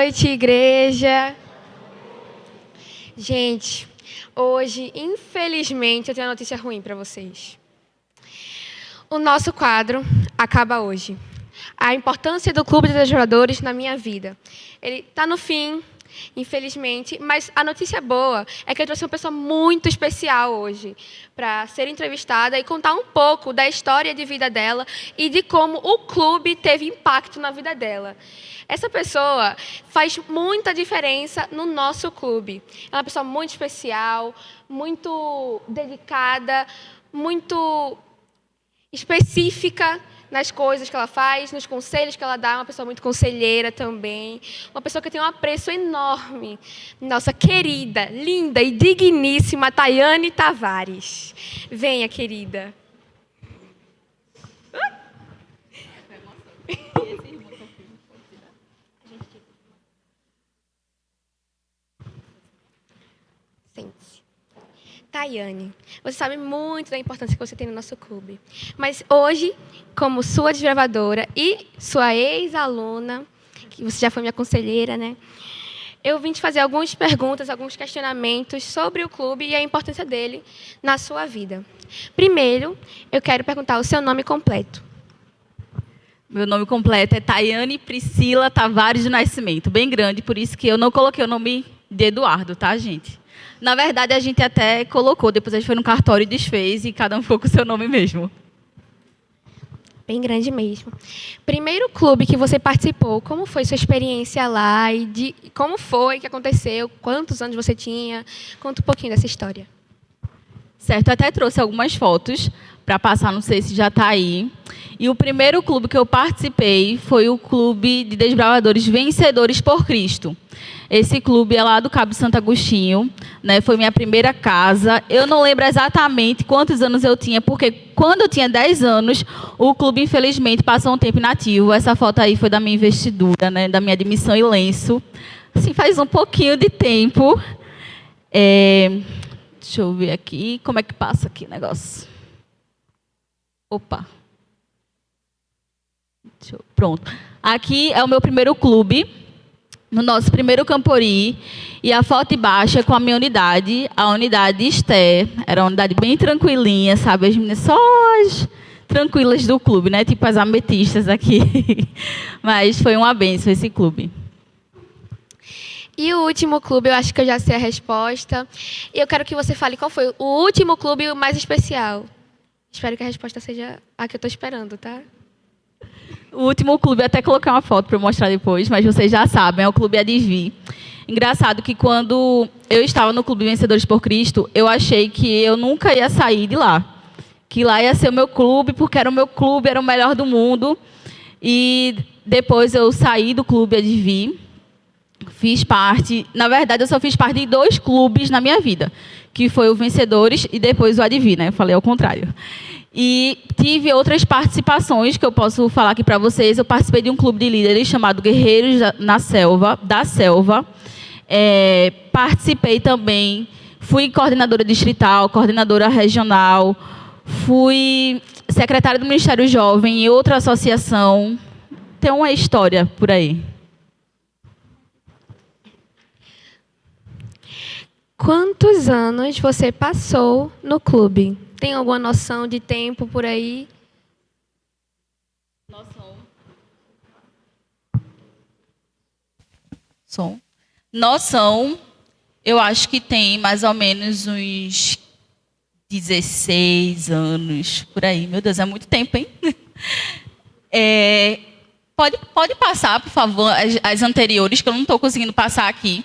noite, igreja. Gente, hoje, infelizmente, eu tenho uma notícia ruim para vocês. O nosso quadro acaba hoje. A importância do Clube dos Jogadores na minha vida. Ele está no fim, infelizmente, mas a notícia boa é que eu trouxe uma pessoa muito especial hoje para ser entrevistada e contar um pouco da história de vida dela e de como o clube teve impacto na vida dela. Essa pessoa faz muita diferença no nosso clube. É uma pessoa muito especial, muito dedicada, muito específica nas coisas que ela faz, nos conselhos que ela dá, uma pessoa muito conselheira também, uma pessoa que tem um apreço enorme. Nossa querida, linda e digníssima Tayane Tavares. Venha, querida. Sente-se. Tayane, você sabe muito da importância que você tem no nosso clube. Mas hoje, como sua desbravadora e sua ex-aluna, que você já foi minha conselheira, né? Eu vim te fazer algumas perguntas, alguns questionamentos sobre o clube e a importância dele na sua vida. Primeiro, eu quero perguntar o seu nome completo. Meu nome completo é Tayane Priscila Tavares de Nascimento. Bem grande, por isso que eu não coloquei o nome de Eduardo, tá, gente? Na verdade, a gente até colocou, depois a gente foi no cartório e desfez, e cada um ficou com o seu nome mesmo. Bem grande mesmo. Primeiro clube que você participou, como foi sua experiência lá e como foi que aconteceu, quantos anos você tinha? Conta um pouquinho dessa história. Certo, eu até trouxe algumas fotos para passar, não sei se já está aí. E o primeiro clube que eu participei foi o Clube de Desbravadores Vencedores por Cristo. Esse clube é lá do Cabo Santo Agostinho, né? Foi minha primeira casa. Eu não lembro exatamente quantos anos eu tinha, porque quando eu tinha 10 anos, o clube, infelizmente, passou um tempo inativo. Essa foto aí foi da minha investidura, né? Da minha admissão e lenço. Assim, faz um pouquinho de tempo. Deixa eu ver aqui. Como é que passa aqui o negócio? Opa. Pronto. Aqui é o meu primeiro clube, no nosso primeiro Campori. E a foto de baixo é com a minha unidade, a unidade Esther. Era uma unidade bem tranquilinha, sabe? As meninas só as tranquilas do clube, né? Tipo as ametistas aqui. Mas foi uma bênção esse clube. E o último clube, eu acho que eu já sei a resposta. E eu quero que você fale qual foi o último clube mais especial. Espero que a resposta seja a que eu estou esperando, tá? O último clube, eu até coloquei uma foto para mostrar depois, mas vocês já sabem, é o Clube Advi. Engraçado que quando eu estava no Clube Vencedores por Cristo, eu achei que eu nunca ia sair de lá. Que lá ia ser o meu clube, porque era o meu clube, era o melhor do mundo. E depois eu saí do Clube Advi, fiz parte... Na verdade, eu só fiz parte de 2 clubes na minha vida, que foi o Vencedores e depois o Advi, né? Eu falei ao contrário. E tive outras participações que eu posso falar aqui para vocês. Eu participei de um clube de líderes chamado Guerreiros da Selva. Participei também, fui coordenadora distrital, coordenadora regional, fui secretária do Ministério Jovem em outra associação. Tem uma história por aí. Quantos anos você passou no clube? Tem alguma noção de tempo por aí? Noção, eu acho que tem mais ou menos uns 16 anos, por aí. Meu Deus, é muito tempo, hein? Pode passar, por favor, as anteriores, que eu não estou conseguindo passar aqui.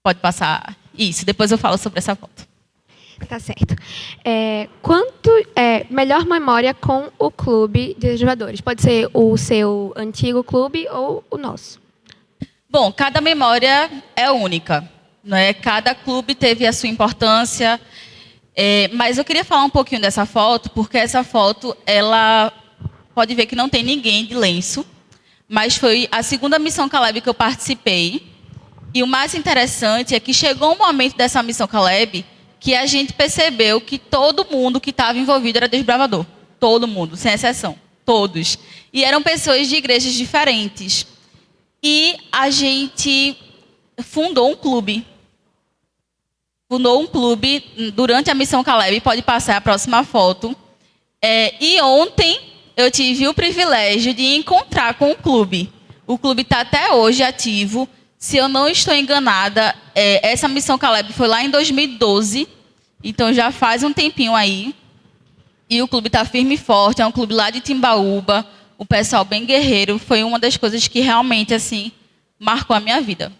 Pode passar. Isso, depois eu falo sobre essa foto. Tá certo. Melhor memória com o clube de jogadores? Pode ser o seu antigo clube ou o nosso? Bom, cada memória é única, né? Cada clube teve a sua importância. Mas eu queria falar um pouquinho dessa foto, porque essa foto, ela pode ver que não tem ninguém de lenço, mas foi a segunda missão Caleb que eu participei. E o mais interessante é que chegou um momento dessa missão Caleb que a gente percebeu que todo mundo que estava envolvido era desbravador. Todo mundo, sem exceção. Todos. E eram pessoas de igrejas diferentes. E a gente fundou um clube. Fundou um clube durante a Missão Caleb. Pode passar a próxima foto. E ontem eu tive o privilégio de encontrar com o clube. O clube está até hoje ativo. Se eu não estou enganada, essa Missão Caleb foi lá em 2012. Então já faz um tempinho aí. E o clube está firme e forte. É um clube lá de Timbaúba. O pessoal bem guerreiro. Foi uma das coisas que realmente assim marcou a minha vida.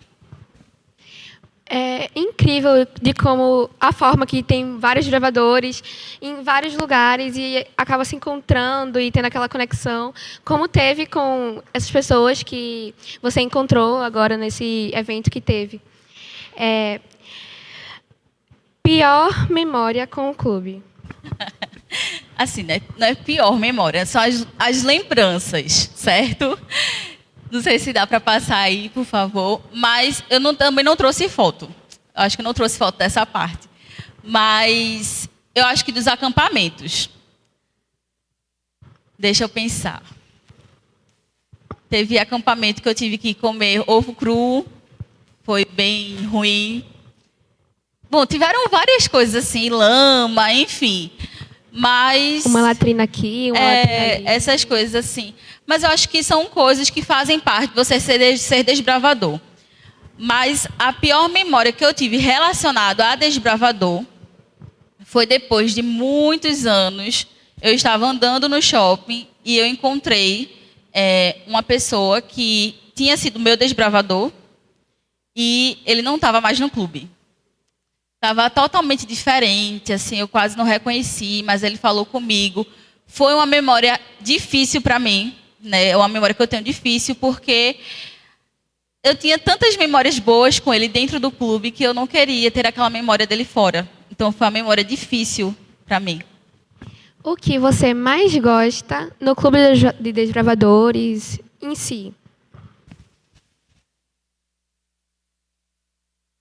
É incrível de como a forma que tem vários gravadores em vários lugares e acaba se encontrando e tendo aquela conexão, como teve com essas pessoas que você encontrou agora nesse evento que teve. Pior memória com o clube. Assim, né? Não é pior memória, são as lembranças, certo? Não sei se dá para passar aí, por favor. Mas eu também não trouxe foto. Eu acho que não trouxe foto dessa parte. Mas eu acho que dos acampamentos. Deixa eu pensar. Teve acampamento que eu tive que comer ovo cru. Foi bem ruim. Bom, tiveram várias coisas assim, lama, enfim. Mas uma latrina aqui, uma latrina ali. Essas coisas assim. Mas eu acho que são coisas que fazem parte de você ser desbravador. Mas a pior memória que eu tive relacionada a desbravador foi depois de muitos anos. Eu estava andando no shopping e eu encontrei uma pessoa que tinha sido meu desbravador e ele não estava mais no clube. Estava totalmente diferente, assim, eu quase não reconheci, mas ele falou comigo. Foi uma memória difícil para mim, né? É uma memória que eu tenho difícil, porque eu tinha tantas memórias boas com ele dentro do clube que eu não queria ter aquela memória dele fora. Então foi uma memória difícil para mim. O que você mais gosta no clube de desbravadores em si?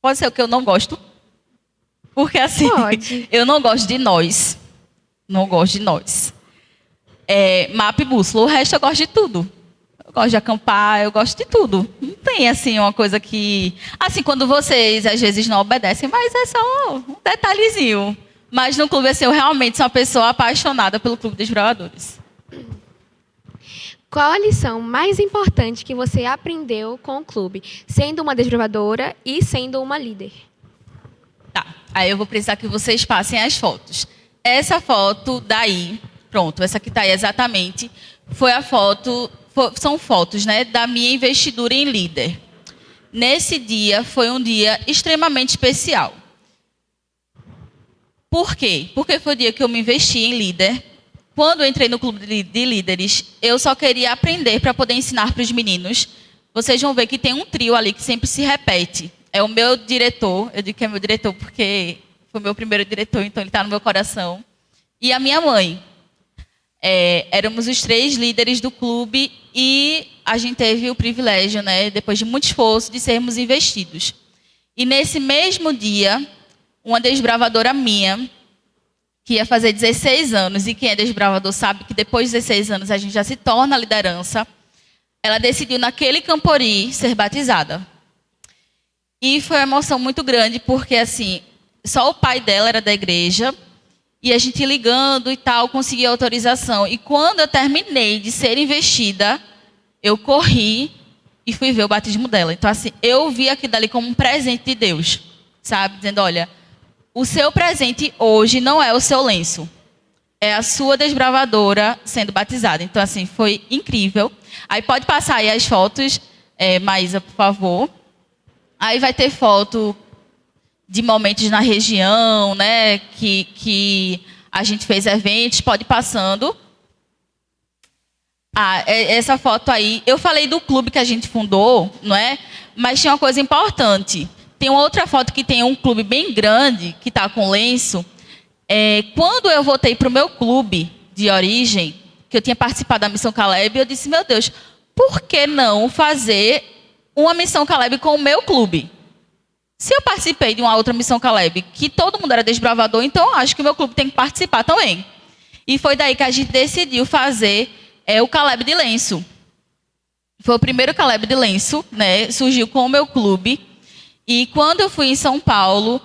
Pode ser o que eu não gosto? Porque assim, eu não gosto de nós. Não gosto de nós. Mapa e bússola. O resto eu gosto de tudo. Eu gosto de acampar, eu gosto de tudo. Não tem assim uma coisa que... Assim, quando vocês às vezes não obedecem, mas é só um detalhezinho. Mas no clube, assim, eu realmente sou uma pessoa apaixonada pelo Clube dos Bravadores. Qual a lição mais importante que você aprendeu com o clube, sendo uma desbravadora e sendo uma líder? Tá, aí eu vou precisar que vocês passem as fotos. Essa foto daí, pronto, essa que está aí exatamente, foi a foto, são fotos, né, da minha investidura em líder. Nesse dia, foi um dia extremamente especial. Por quê? Porque foi o dia que eu me investi em líder. Quando eu entrei no clube de líderes, eu só queria aprender para poder ensinar para os meninos. Vocês vão ver que tem um trio ali que sempre se repete. É o meu diretor, eu digo que é meu diretor porque foi o meu primeiro diretor, então ele está no meu coração. E a minha mãe. Éramos os 3 líderes do clube e a gente teve o privilégio, né, depois de muito esforço, de sermos investidos. E nesse mesmo dia, uma desbravadora minha, que ia fazer 16 anos, e quem é desbravador sabe que depois de 16 anos a gente já se torna liderança, ela decidiu naquele Campori ser batizada. E foi uma emoção muito grande, porque assim, só o pai dela era da igreja, e a gente ligando e tal, consegui autorização. E quando eu terminei de ser investida, eu corri e fui ver o batismo dela. Então assim, eu vi aquilo dali como um presente de Deus, sabe? Dizendo, olha, o seu presente hoje não é o seu lenço, é a sua desbravadora sendo batizada. Então assim, foi incrível. Aí pode passar aí as fotos, Maísa, por favor. Aí vai ter foto de momentos na região, né, que a gente fez eventos, pode ir passando. Essa foto aí, eu falei do clube que a gente fundou, não é? Mas tinha uma coisa importante. Tem uma outra foto que tem um clube bem grande, que está com lenço. Quando eu voltei para o meu clube de origem, que eu tinha participado da Missão Caleb, eu disse, meu Deus, por que não fazer uma Missão Caleb com o meu clube? Se eu participei de uma outra Missão Caleb, que todo mundo era desbravador, então eu acho que o meu clube tem que participar também. E foi daí que a gente decidiu fazer o Caleb de lenço. Foi o primeiro Caleb de Lenço, né? Surgiu com o meu clube. E quando eu fui em São Paulo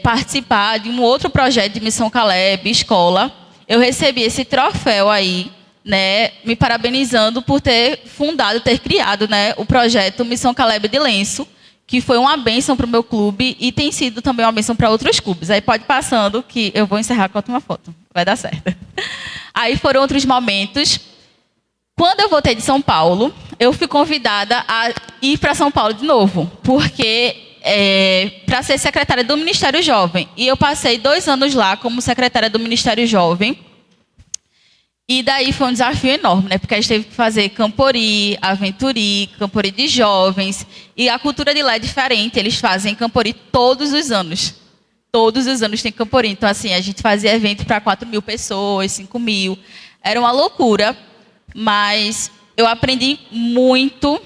participar de um outro projeto de Missão Caleb, escola, eu recebi esse troféu aí, né? Me parabenizando por ter fundado, ter criado, né, o projeto Missão Caleb de Lenço, que foi uma bênção para o meu clube e tem sido também uma bênção para outros clubes. Aí pode ir passando que eu vou encerrar com a última foto. Vai dar certo. Aí foram outros momentos. Quando eu voltei de São Paulo, eu fui convidada a ir para São Paulo de novo, porque para ser secretária do Ministério Jovem. E eu passei 2 anos lá como secretária do Ministério Jovem. E daí foi um desafio enorme, né? Porque a gente teve que fazer Campori, Aventuri, Campori de jovens. E a cultura de lá é diferente. Eles fazem Campori todos os anos. Todos os anos tem Campori. Então, assim, a gente fazia evento para 4.000 pessoas, 5.000. Era uma loucura. Mas eu aprendi muito, um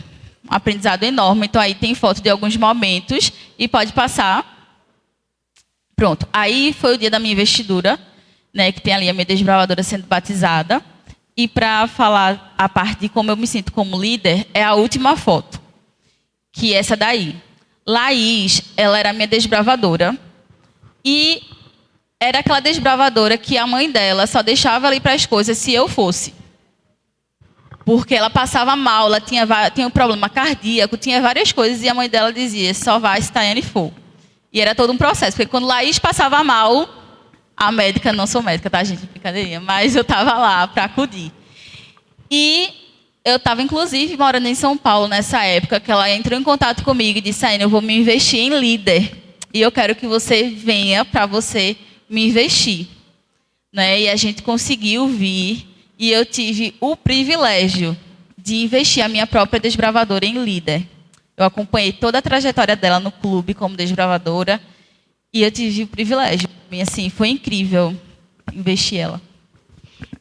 aprendizado enorme. Então, aí tem foto de alguns momentos. E pode passar. Pronto. Aí foi o dia da minha investidura, né, que tem ali a minha desbravadora sendo batizada. E para falar a parte de como eu me sinto como líder, é a última foto, que é essa daí. Laís, ela era a minha desbravadora. E era aquela desbravadora que a mãe dela só deixava ela ir para as coisas se eu fosse. Porque ela passava mal, ela tinha um problema cardíaco, tinha várias coisas, e a mãe dela dizia, só vai se Tayane for. E era todo um processo, porque quando Laís passava mal, a médica, não sou médica, tá, gente? Brincadeirinha. Mas eu estava lá para acudir. E eu estava, inclusive, morando em São Paulo nessa época, que ela entrou em contato comigo e disse, Aine, eu vou me investir em líder. E eu quero que você venha para você me investir. Né? E a gente conseguiu vir. E eu tive o privilégio de investir a minha própria desbravadora em líder. Eu acompanhei toda a trajetória dela no clube como desbravadora. E eu tive o privilégio. E, assim, foi incrível investir ela.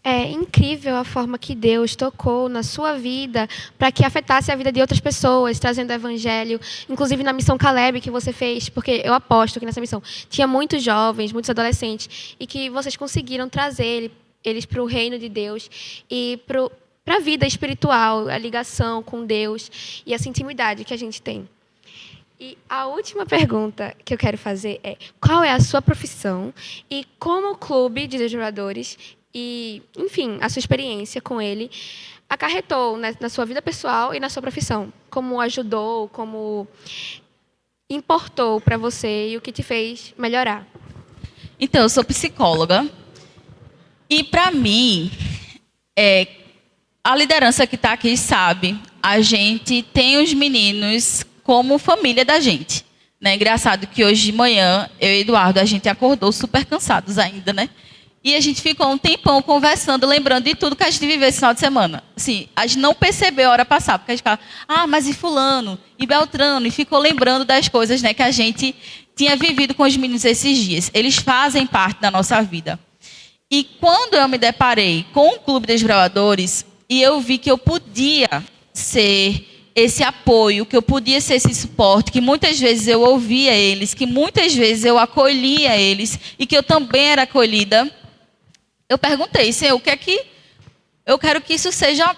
É incrível a forma que Deus tocou na sua vida para que afetasse a vida de outras pessoas, trazendo o evangelho, inclusive na missão Caleb que você fez, porque eu aposto que nessa missão tinha muitos jovens, muitos adolescentes, e que vocês conseguiram trazer eles para o reino de Deus e para a vida espiritual, a ligação com Deus e essa intimidade que a gente tem. E a última pergunta que eu quero fazer é: qual é a sua profissão e como o clube de desbravadores e, enfim, a sua experiência com ele acarretou na sua vida pessoal e na sua profissão? Como ajudou, como importou para você e o que te fez melhorar? Então, eu sou psicóloga e, para mim, a liderança que está aqui sabe, a gente tem os meninos como família da gente. Né? Engraçado que hoje de manhã, eu e Eduardo, a gente acordou super cansados ainda, né? E a gente ficou um tempão conversando, lembrando de tudo que a gente viveu esse final de semana. Assim, a gente não percebeu a hora passar, porque a gente ficava, mas e fulano, e Beltrano, e ficou lembrando das coisas, né, que a gente tinha vivido com os meninos esses dias. Eles fazem parte da nossa vida. E quando eu me deparei com o Clube dos Desbravadores, e eu vi que eu podia ser esse apoio, que eu podia ser esse suporte, que muitas vezes eu ouvia eles, que muitas vezes eu acolhia eles, e que eu também era acolhida, eu perguntei, Senhor, o que é que eu quero que isso seja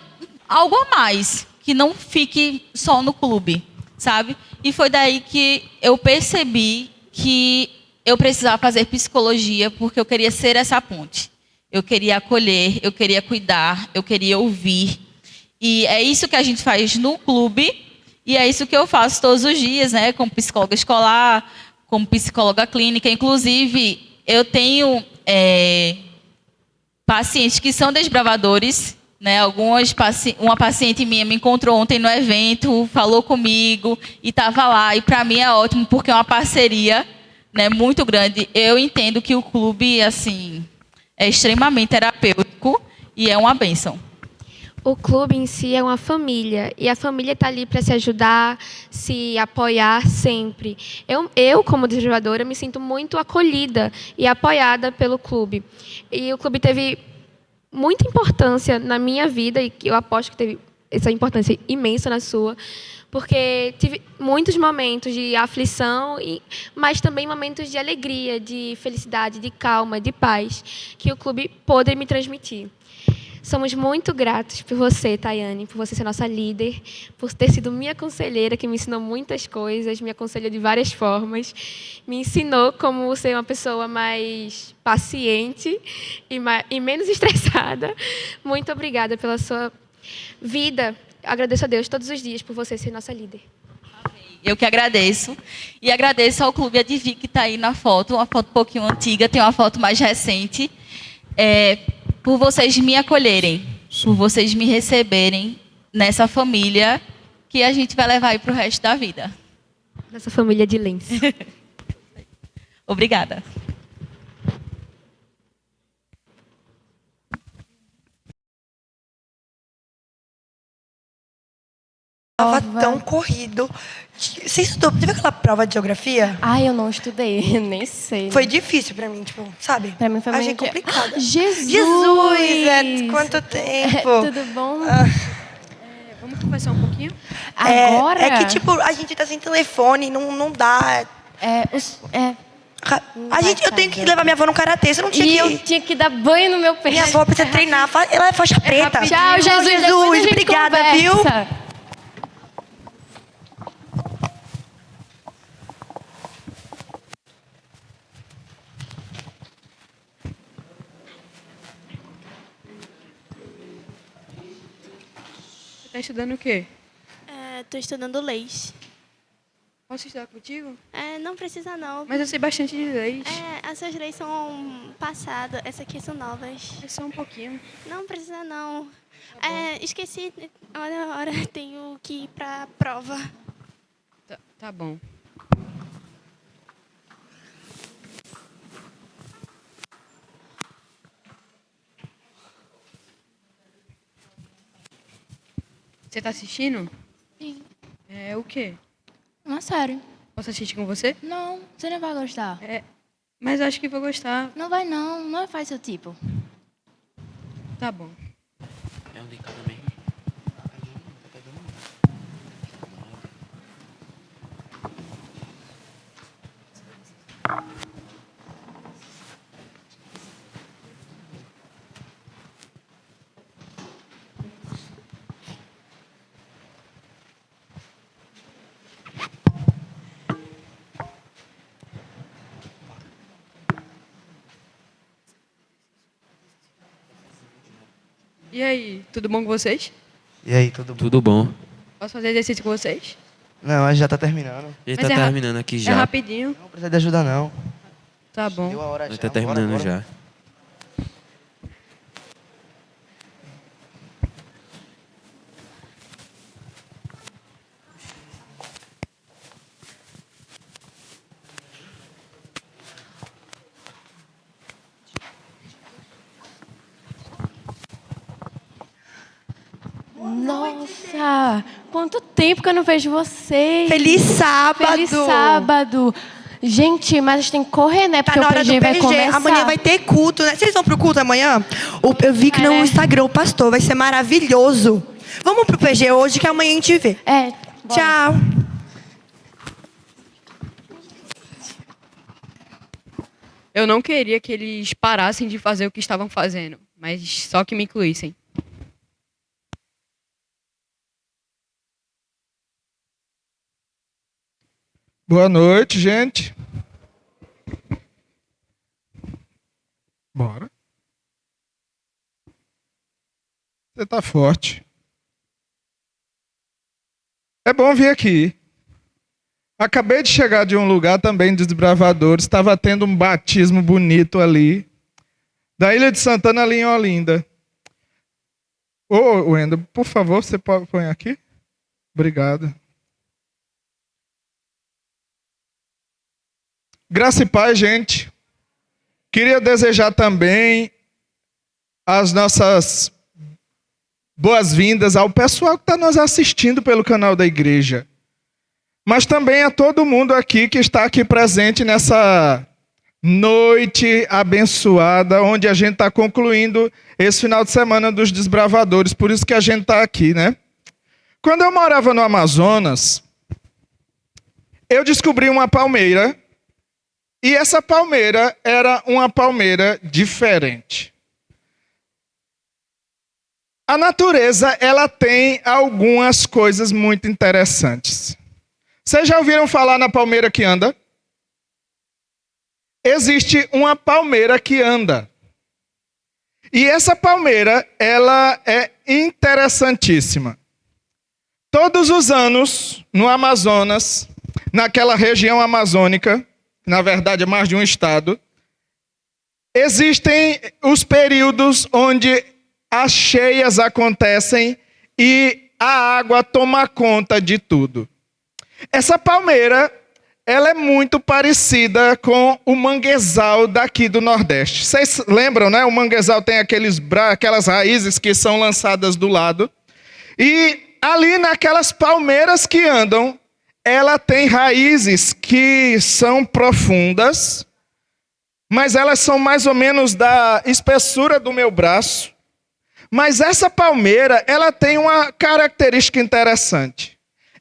algo a mais, que não fique só no clube, sabe? E foi daí que eu percebi que eu precisava fazer psicologia, porque eu queria ser essa ponte. Eu queria acolher, eu queria cuidar, eu queria ouvir. E é isso que a gente faz no clube, e é isso que eu faço todos os dias, né? Como psicóloga escolar, como psicóloga clínica. Inclusive, eu tenho pacientes que são desbravadores, né? Uma paciente minha me encontrou ontem no evento, falou comigo e estava lá. E para mim é ótimo, porque é uma parceria, né, muito grande. Eu entendo que o clube, assim, é extremamente terapêutico e é uma bênção. O clube em si é uma família, e a família está ali para se ajudar, se apoiar sempre. Eu, como desbravadora, me sinto muito acolhida e apoiada pelo clube. E o clube teve muita importância na minha vida, e eu aposto que teve essa importância imensa na sua, porque tive muitos momentos de aflição, mas também momentos de alegria, de felicidade, de calma, de paz, que o clube pôde me transmitir. Somos muito gratos por você, Tayane, por você ser nossa líder, por ter sido minha conselheira, que me ensinou muitas coisas, me aconselhou de várias formas, me ensinou como ser uma pessoa mais paciente e menos estressada. Muito obrigada pela sua vida. Agradeço a Deus todos os dias por você ser nossa líder. Eu que agradeço. E agradeço ao Clube Advi, que está aí na foto, uma foto um pouquinho antiga, tem uma foto mais recente. Por vocês me acolherem, por vocês me receberem nessa família que a gente vai levar aí para o resto da vida. Nossa família de Lens. Obrigada. Tava tão corrido. Você estudou? Teve aquela prova de geografia? Ai, eu não estudei, nem sei. Foi difícil pra mim, tipo, sabe? Pra mim foi Achei muito complicado. Jesus! Jesus, quanto tempo. Tudo bom? Vamos conversar um pouquinho? Agora? É que, tipo, a gente tá sem telefone, não dá. Eu tenho que levar minha avó no karatê, você não tinha E que... eu tinha que dar banho no meu peixe. Minha avó precisa treinar, ela é faixa preta. Tchau, Jesus. Depois a gente Obrigada, conversa. viu? Você tá estudando o quê? Estou estudando leis. Posso estudar contigo? Não precisa não. Mas eu sei bastante de leis. Essas leis são passadas, essas aqui são novas. É só um pouquinho. Não precisa não. Esqueci, hora tenho que ir para a prova. Tá bom. Você tá assistindo? Sim. O quê? Uma série. Posso assistir com você? Não, você não vai gostar. Mas acho que vou gostar. Não vai não faz seu tipo. Tá bom. É um de cada mesmo. E aí, tudo bom com vocês? E aí, tudo bom? Tudo bom. Posso fazer exercício com vocês? Não, a gente já tá terminando. A gente Mas tá é ra- terminando aqui É já. rapidinho. Não precisa de ajuda, não. Tá Deu bom. a hora A gente já. tá terminando Bora. já. Nossa, quanto tempo que eu não vejo vocês. Feliz sábado. Feliz sábado. Gente, mas a gente tem que correr, né? Tá Porque na o hora do PG vai PG. começar. Amanhã vai ter culto, né? Vocês vão pro culto amanhã? Eu vi que no Instagram o pastor vai ser maravilhoso. Vamos pro PG hoje, que amanhã a gente vê. Bora. Tchau. Eu não queria que eles parassem de fazer o que estavam fazendo, mas só que me incluíssem. Boa noite, gente. Bora. Você tá forte. É bom vir aqui. Acabei de chegar de um lugar também de desbravadores. Estava tendo um batismo bonito ali. Da Ilha de Santana, ali em Olinda. Ô, Wendel, por favor, você pode pôr aqui? Obrigado. Graça e paz, gente. Queria desejar também as nossas boas-vindas ao pessoal que está nos assistindo pelo canal da igreja. Mas também a todo mundo aqui que está aqui presente nessa noite abençoada, onde a gente está concluindo esse final de semana dos desbravadores. Por isso que a gente está aqui, né? Quando eu morava no Amazonas, eu descobri uma palmeira. E essa palmeira era uma palmeira diferente. A natureza, ela tem algumas coisas muito interessantes. Vocês já ouviram falar na palmeira que anda? Existe uma palmeira que anda. E essa palmeira, ela é interessantíssima. Todos os anos, no Amazonas, naquela região amazônica, na verdade é mais de um estado, existem os períodos onde as cheias acontecem e a água toma conta de tudo. Essa palmeira, ela é muito parecida com o manguezal daqui do Nordeste. Vocês lembram, né? O manguezal tem aquelas raízes que são lançadas do lado. E ali naquelas palmeiras que andam, ela tem raízes que são profundas, mas elas são mais ou menos da espessura do meu braço. Mas essa palmeira, ela tem uma característica interessante.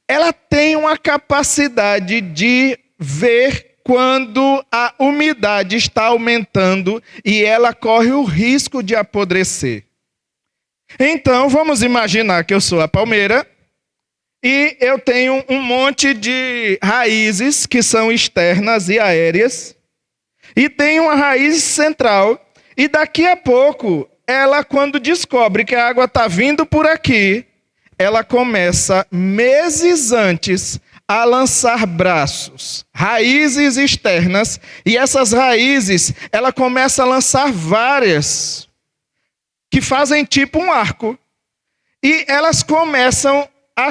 Ela tem uma capacidade de ver quando a umidade está aumentando e ela corre o risco de apodrecer. Então, vamos imaginar que eu sou a palmeira e eu tenho um monte de raízes que são externas e aéreas e tem uma raiz central e daqui a pouco, ela quando descobre que a água está vindo por aqui, ela começa, meses antes, a lançar braços, raízes externas, e essas raízes, ela começa a lançar várias, que fazem tipo um arco, e elas começam a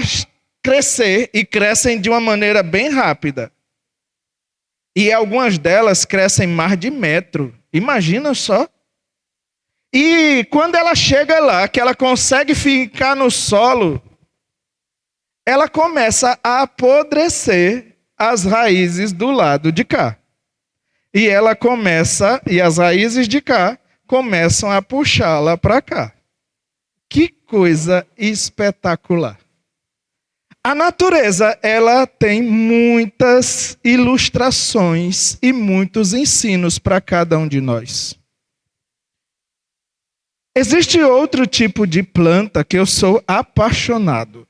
crescer, e crescem de uma maneira bem rápida. E algumas delas crescem mais de metro, imagina só. E quando ela chega lá, que ela consegue ficar no solo, ela começa a apodrecer as raízes do lado de cá. E as raízes de cá começam a puxá-la para cá. Que coisa espetacular. A natureza, ela tem muitas ilustrações e muitos ensinos para cada um de nós. Existe outro tipo de planta que eu sou apaixonado.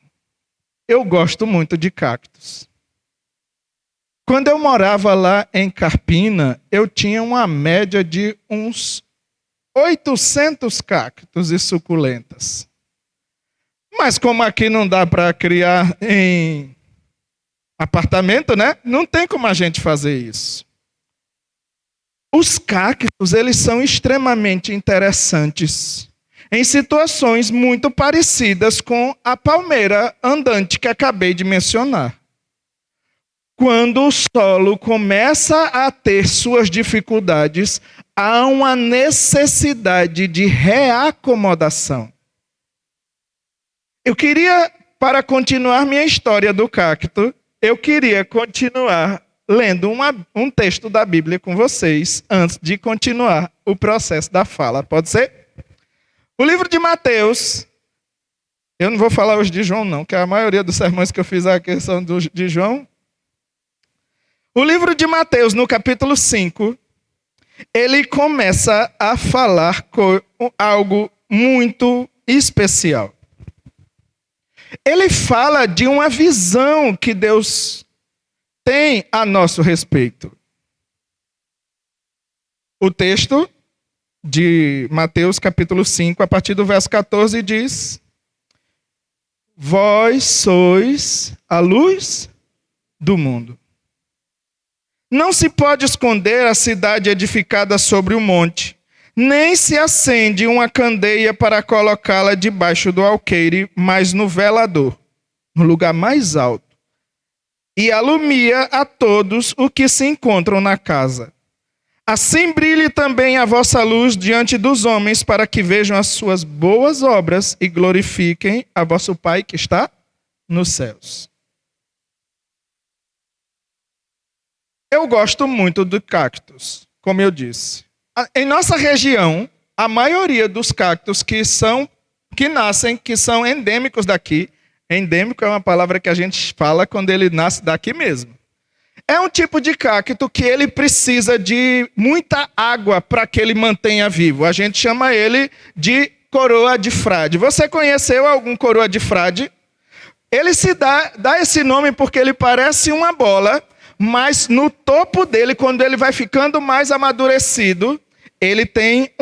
Eu gosto muito de cactos. Quando eu morava lá em Carpina, eu tinha uma média de uns 800 cactos e suculentas. Mas como aqui não dá para criar em apartamento, né? Não tem como a gente fazer isso. Os cactos, eles são extremamente interessantes, em situações muito parecidas com a palmeira andante que acabei de mencionar. Quando o solo começa a ter suas dificuldades, há uma necessidade de reacomodação. Eu queria, para continuar minha história do cacto, eu queria continuar lendo um texto da Bíblia com vocês, antes de continuar o processo da fala. Pode ser? O livro de Mateus, eu não vou falar hoje de João não, que a maioria dos sermões que eu fiz aqui são de João. O livro de Mateus, no capítulo 5, ele começa a falar com algo muito especial. Ele fala de uma visão que Deus tem a nosso respeito. O texto de Mateus capítulo 5, a partir do verso 14, diz: Vós sois a luz do mundo. Não se pode esconder a cidade edificada sobre o monte, nem se acende uma candeia para colocá-la debaixo do alqueire, mas no velador, no lugar mais alto, e alumia a todos os que se encontram na casa. Assim brilhe também a vossa luz diante dos homens, para que vejam as suas boas obras e glorifiquem a vosso Pai que está nos céus. Eu gosto muito de cactos, como eu disse. Em nossa região, a maioria dos cactos que são endêmicos daqui, endêmico é uma palavra que a gente fala quando ele nasce daqui mesmo. É um tipo de cacto que ele precisa de muita água para que ele mantenha vivo. A gente chama ele de coroa de frade. Você conheceu algum coroa de frade? Ele se dá esse nome porque ele parece uma bola, mas no topo dele, quando ele vai ficando mais amadurecido, ele tem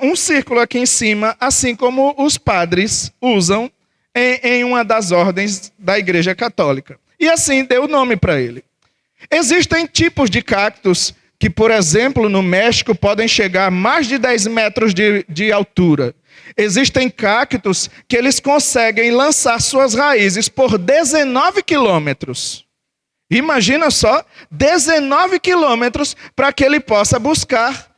um círculo aqui em cima, assim como os padres usam em uma das ordens da Igreja Católica. E assim deu o nome para ele. Existem tipos de cactos que, por exemplo, no México, podem chegar a mais de 10 metros de altura. Existem cactos que eles conseguem lançar suas raízes por 19 quilômetros. Imagina só, 19 quilômetros para que ele possa buscar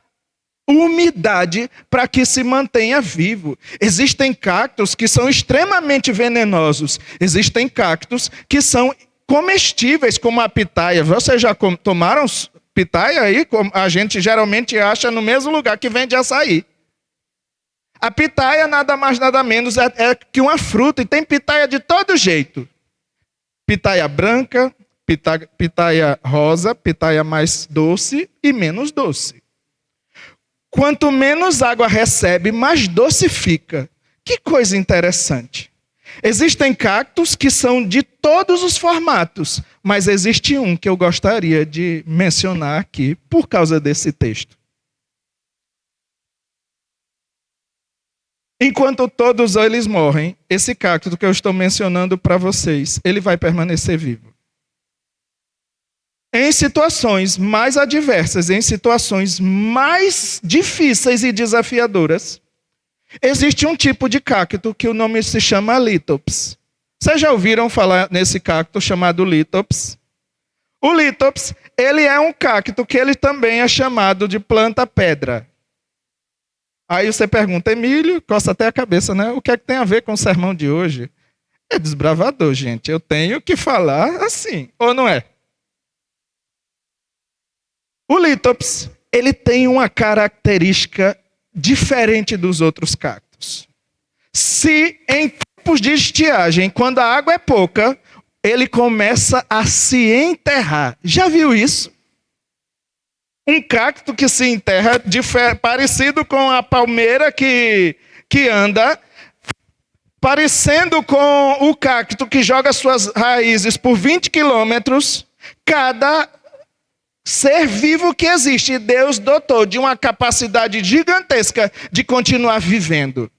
umidade para que se mantenha vivo. Existem cactos que são extremamente venenosos. Existem cactos que são comestíveis, como a pitaia. Vocês já tomaram pitaia aí? A gente geralmente acha no mesmo lugar que vende açaí. A pitaia nada mais nada menos é que uma fruta, e tem pitaia de todo jeito. Pitaia branca, pitaia rosa, pitaia mais doce e menos doce. Quanto menos água recebe, mais doce fica. Que coisa interessante. Existem cactos que são de todos os formatos, mas existe um que eu gostaria de mencionar aqui por causa desse texto. Enquanto todos eles morrem, esse cacto que eu estou mencionando para vocês, ele vai permanecer vivo. Em situações mais adversas, em situações mais difíceis e desafiadoras, existe um tipo de cacto que o nome se chama lítops. Vocês já ouviram falar nesse cacto chamado lítops? O lítops, ele é um cacto que ele também é chamado de planta-pedra. Aí você pergunta, Emílio, coça até a cabeça, né? O que é que tem a ver com o sermão de hoje? É desbravador, gente. Eu tenho que falar assim, ou não é? O lítops, ele tem uma característica diferente dos outros cactos. Se em tempos de estiagem, quando a água é pouca, ele começa a se enterrar. Já viu isso? Um cacto que se enterra, parecido com a palmeira que anda, parecendo com o cacto que joga suas raízes por 20 quilômetros, cada ser vivo que existe, Deus dotou de uma capacidade gigantesca de continuar vivendo.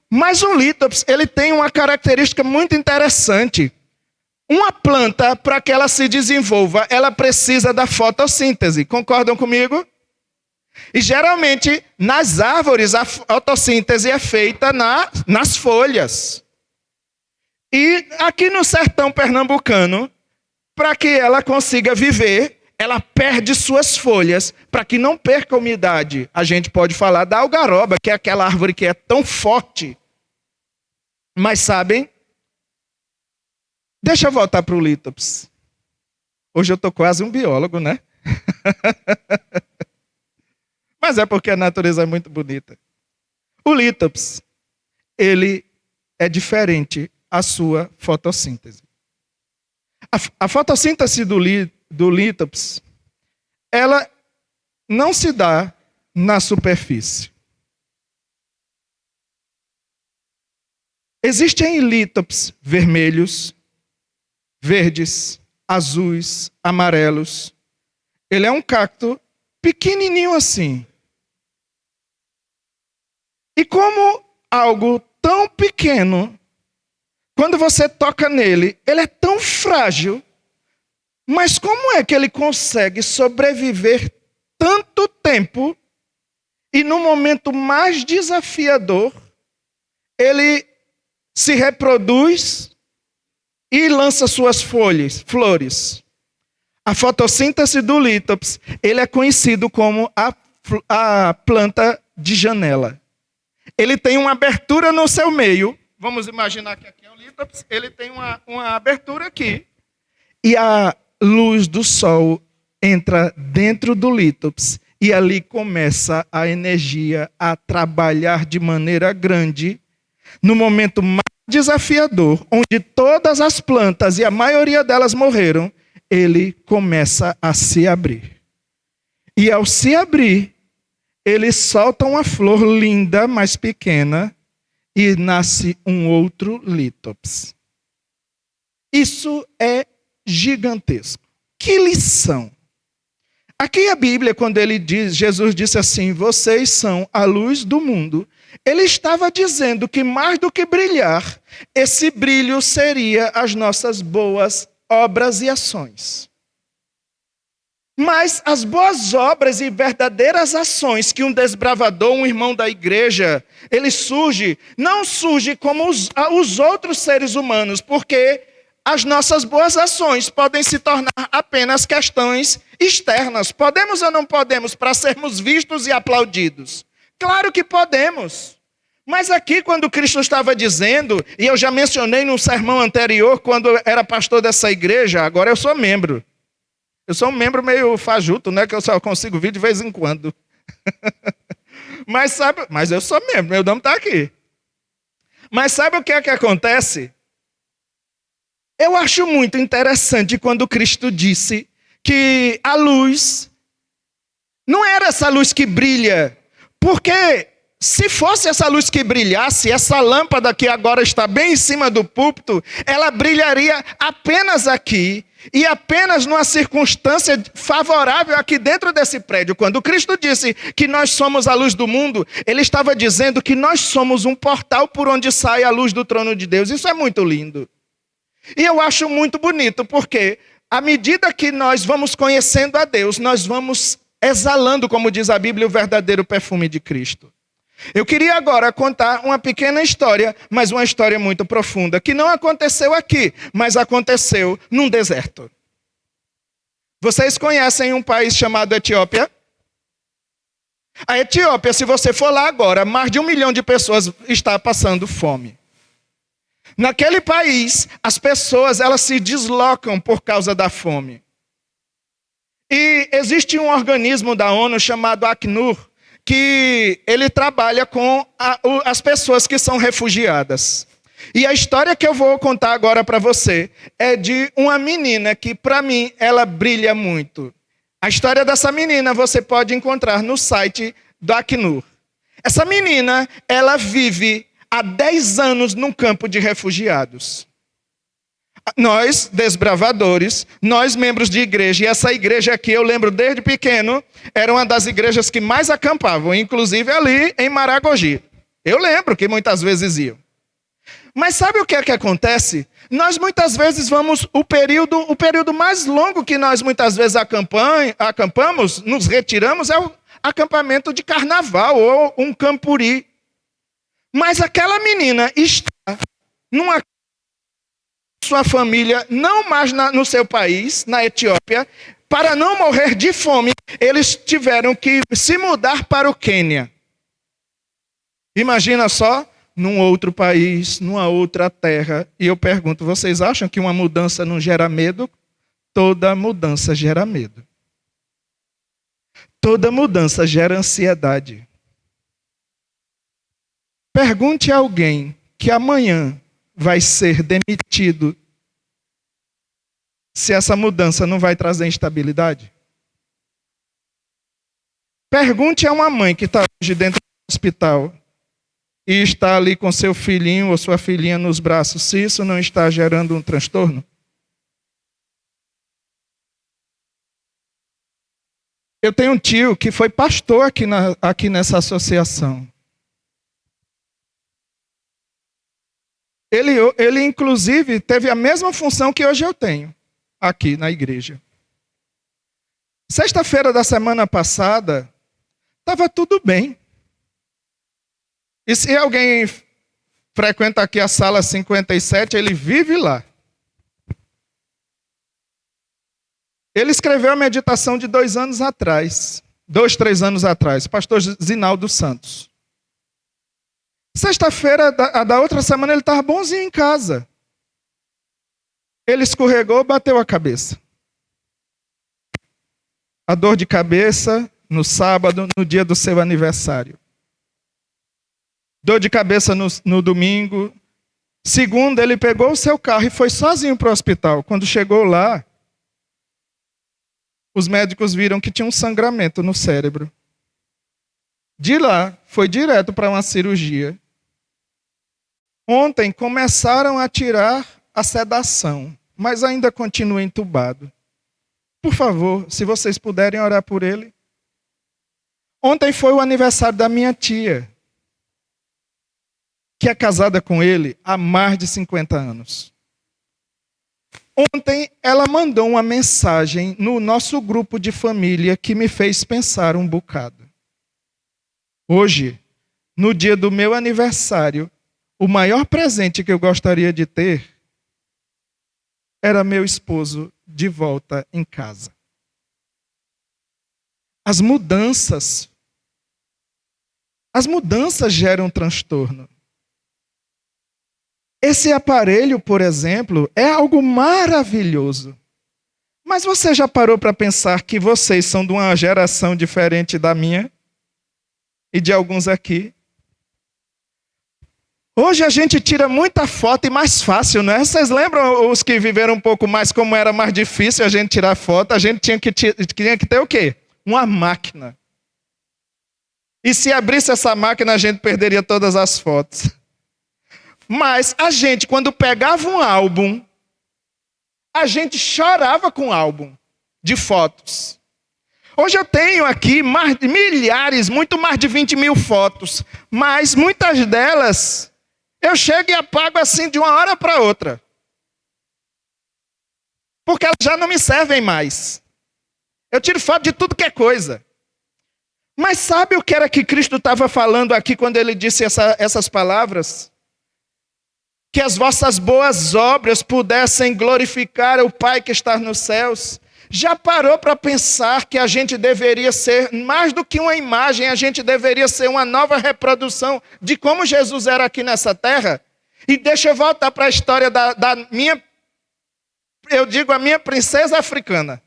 Mas o lítops, ele tem uma característica muito interessante. Uma planta, para que ela se desenvolva, ela precisa da fotossíntese. Concordam comigo? E geralmente, nas árvores, a fotossíntese é feita nas folhas. E aqui no sertão pernambucano, para que ela consiga viver, ela perde suas folhas, para que não perca a umidade. A gente pode falar da algaroba, que é aquela árvore que é tão forte. Mas sabem? Deixa eu voltar para o lítops. Hoje eu estou quase um biólogo, né? Mas é porque a natureza é muito bonita. O lítops, ele é diferente a sua fotossíntese. A fotossíntese do lítops, ela não se dá na superfície. Existem lítops vermelhos, verdes, azuis, amarelos. Ele é um cacto pequenininho assim. E como algo tão pequeno, quando você toca nele, ele é tão frágil, mas como é que ele consegue sobreviver tanto tempo e no momento mais desafiador, ele se reproduz e lança suas flores. A fotossíntese do lítops, ele é conhecido como a planta de janela. Ele tem uma abertura no seu meio. Vamos imaginar que aqui é o lítops. Ele tem uma abertura aqui. E a luz do sol entra dentro do lítops. E ali começa a energia a trabalhar de maneira grande. No momento mais desafiador, onde todas as plantas e a maioria delas morreram, ele começa a se abrir. E ao se abrir, ele solta uma flor linda, mais pequena, e nasce um outro lítops. Isso é gigantesco. Que lição! Aqui a Bíblia, quando Jesus disse assim, vocês são a luz do mundo, ele estava dizendo que mais do que brilhar, esse brilho seria as nossas boas obras e ações. Mas as boas obras e verdadeiras ações que um desbravador, um irmão da igreja, ele não surge como os outros seres humanos, porque as nossas boas ações podem se tornar apenas questões externas. Podemos ou não podemos para sermos vistos e aplaudidos? Claro que podemos. Mas aqui, quando Cristo estava dizendo, e eu já mencionei num sermão anterior, quando eu era pastor dessa igreja, agora eu sou membro. Eu sou um membro meio fajuto, né? Que eu só consigo vir de vez em quando. Mas eu sou membro, meu nome está aqui. Mas sabe o que é que acontece? Eu acho muito interessante quando Cristo disse que a luz não era essa luz que brilha, porque se fosse essa luz que brilhasse, essa lâmpada que agora está bem em cima do púlpito, ela brilharia apenas aqui e apenas numa circunstância favorável aqui dentro desse prédio. Quando Cristo disse que nós somos a luz do mundo, ele estava dizendo que nós somos um portal por onde sai a luz do trono de Deus. Isso é muito lindo. E eu acho muito bonito, porque à medida que nós vamos conhecendo a Deus, nós vamos exalando, como diz a Bíblia, o verdadeiro perfume de Cristo. Eu queria agora contar uma pequena história, mas uma história muito profunda, que não aconteceu aqui, mas aconteceu num deserto. Vocês conhecem um país chamado Etiópia? A Etiópia, se você for lá agora, mais de 1 milhão de pessoas está passando fome. Naquele país, as pessoas elas se deslocam por causa da fome. E existe um organismo da ONU chamado Acnur, que ele trabalha com as pessoas que são refugiadas. E a história que eu vou contar agora para você é de uma menina que, para mim, ela brilha muito. A história dessa menina você pode encontrar no site do Acnur. Essa menina, ela vive há 10 anos num campo de refugiados. Nós, desbravadores, nós membros de igreja, e essa igreja aqui, eu lembro desde pequeno, era uma das igrejas que mais acampavam, inclusive ali em Maragogi. Eu lembro que muitas vezes iam. Mas sabe o que é que acontece? Nós muitas vezes vamos, o período mais longo que nós muitas vezes acampamos, nos retiramos, é o acampamento de carnaval ou um campuri. Mas aquela menina está numa sua família, não mais no seu país, na Etiópia, para não morrer de fome, eles tiveram que se mudar para o Quênia. Imagina só, num outro país, numa outra terra. E eu pergunto, vocês acham que uma mudança não gera medo? Toda mudança gera medo. Toda mudança gera ansiedade. Pergunte a alguém que amanhã vai ser demitido, se essa mudança não vai trazer instabilidade. Pergunte a uma mãe que está hoje dentro do hospital e está ali com seu filhinho ou sua filhinha nos braços, se isso não está gerando um transtorno. Eu tenho um tio que foi pastor aqui nessa associação. Ele, inclusive, teve a mesma função que hoje eu tenho, aqui na igreja. Sexta-feira da semana passada, estava tudo bem. E se alguém frequenta aqui a sala 57, ele vive lá. Ele escreveu a meditação de 2 anos atrás, 2, 3 anos atrás, pastor Zinaldo Santos. Sexta-feira da outra semana ele estava bonzinho em casa. Ele escorregou, bateu a cabeça. A dor de cabeça no sábado, no dia do seu aniversário. Dor de cabeça no domingo. Segunda, ele pegou o seu carro e foi sozinho para o hospital. Quando chegou lá, os médicos viram que tinha um sangramento no cérebro. De lá, foi direto para uma cirurgia. Ontem começaram a tirar a sedação, mas ainda continua entubado. Por favor, se vocês puderem orar por ele. Ontem foi o aniversário da minha tia, que é casada com ele há mais de 50 anos. Ontem ela mandou uma mensagem no nosso grupo de família que me fez pensar um bocado. Hoje, no dia do meu aniversário, o maior presente que eu gostaria de ter era meu esposo de volta em casa. As mudanças geram transtorno. Esse aparelho, por exemplo, é algo maravilhoso. Mas você já parou para pensar que vocês são de uma geração diferente da minha? E de alguns aqui? Hoje a gente tira muita foto e mais fácil, não é? Vocês lembram os que viveram um pouco mais como era mais difícil a gente tirar foto? A gente tinha que ter o quê? Uma máquina. E se abrisse essa máquina, a gente perderia todas as fotos. Mas a gente, quando pegava um álbum, a gente chorava com o álbum de fotos. Hoje eu tenho aqui milhares, muito mais de 20 mil fotos, mas muitas delas eu chego e apago assim de uma hora para outra. Porque elas já não me servem mais. Eu tiro foto de tudo que é coisa. Mas sabe o que era que Cristo estava falando aqui quando ele disse essas palavras? Que as vossas boas obras pudessem glorificar o Pai que está nos céus. Já parou para pensar que a gente deveria ser, mais do que uma imagem, a gente deveria ser uma nova reprodução de como Jesus era aqui nessa terra? E deixa eu voltar para a história da minha, eu digo a minha princesa africana.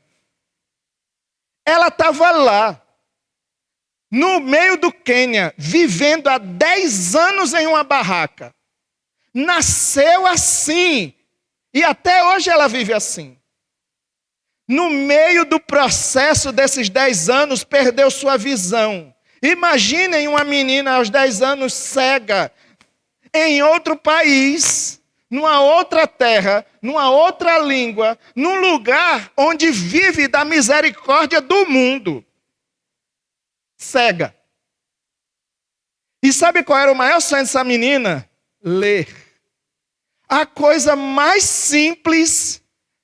Ela estava lá, no meio do Quênia, vivendo há 10 anos em uma barraca. Nasceu assim, e até hoje ela vive assim. No meio do processo desses 10 anos, perdeu sua visão. Imaginem uma menina aos 10 anos cega, em outro país, numa outra terra, numa outra língua, num lugar onde vive da misericórdia do mundo. Cega. E sabe qual era o maior sonho dessa menina? Ler. A coisa mais simples,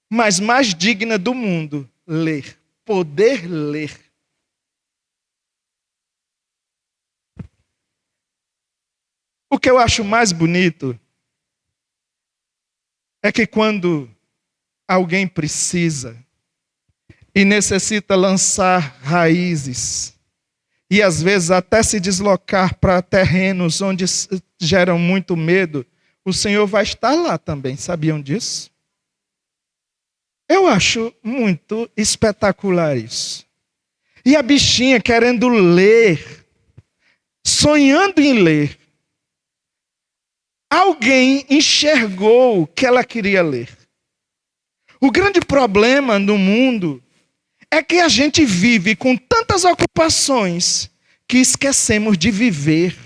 mas mais digna do mundo, ler. Poder ler. O que eu acho mais bonito é que quando alguém precisa e necessita lançar raízes, e às vezes até se deslocar para terrenos onde geram muito medo, o Senhor vai estar lá também. Sabiam disso? Eu acho muito espetacular isso. E a bichinha querendo ler, sonhando em ler. Alguém enxergou que ela queria ler. O grande problema no mundo é que a gente vive com tantas ocupações que esquecemos de viver,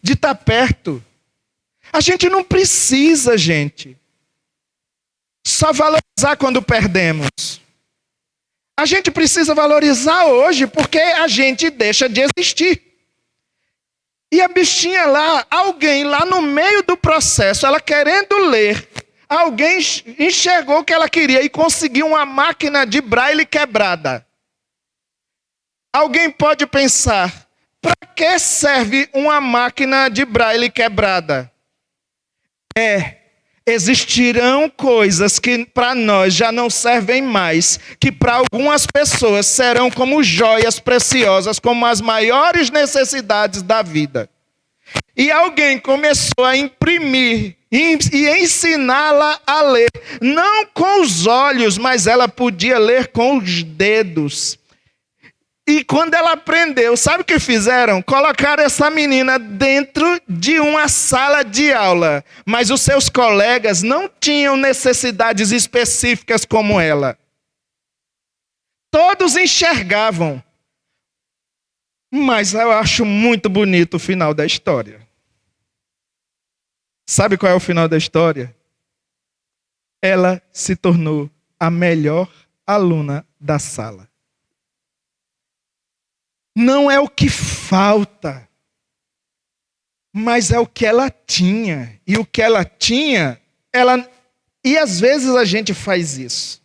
de estar perto. A gente não precisa, gente, só valorizar quando perdemos. A gente precisa valorizar hoje porque a gente deixa de existir. E a bichinha lá, alguém lá no meio do processo, ela querendo ler, alguém enxergou o que ela queria e conseguiu uma máquina de braille quebrada. Alguém pode pensar, para que serve uma máquina de braille quebrada? Existirão coisas que para nós já não servem mais, que para algumas pessoas serão como joias preciosas, como as maiores necessidades da vida. E alguém começou a imprimir e ensiná-la a ler, não com os olhos, mas ela podia ler com os dedos. E quando ela aprendeu, sabe o que fizeram? Colocaram essa menina dentro de uma sala de aula. Mas os seus colegas não tinham necessidades específicas como ela. Todos enxergavam. Mas eu acho muito bonito o final da história. Sabe qual é o final da história? Ela se tornou a melhor aluna da sala. Não é o que falta, mas é o que ela tinha. E o que ela tinha, e às vezes a gente faz isso.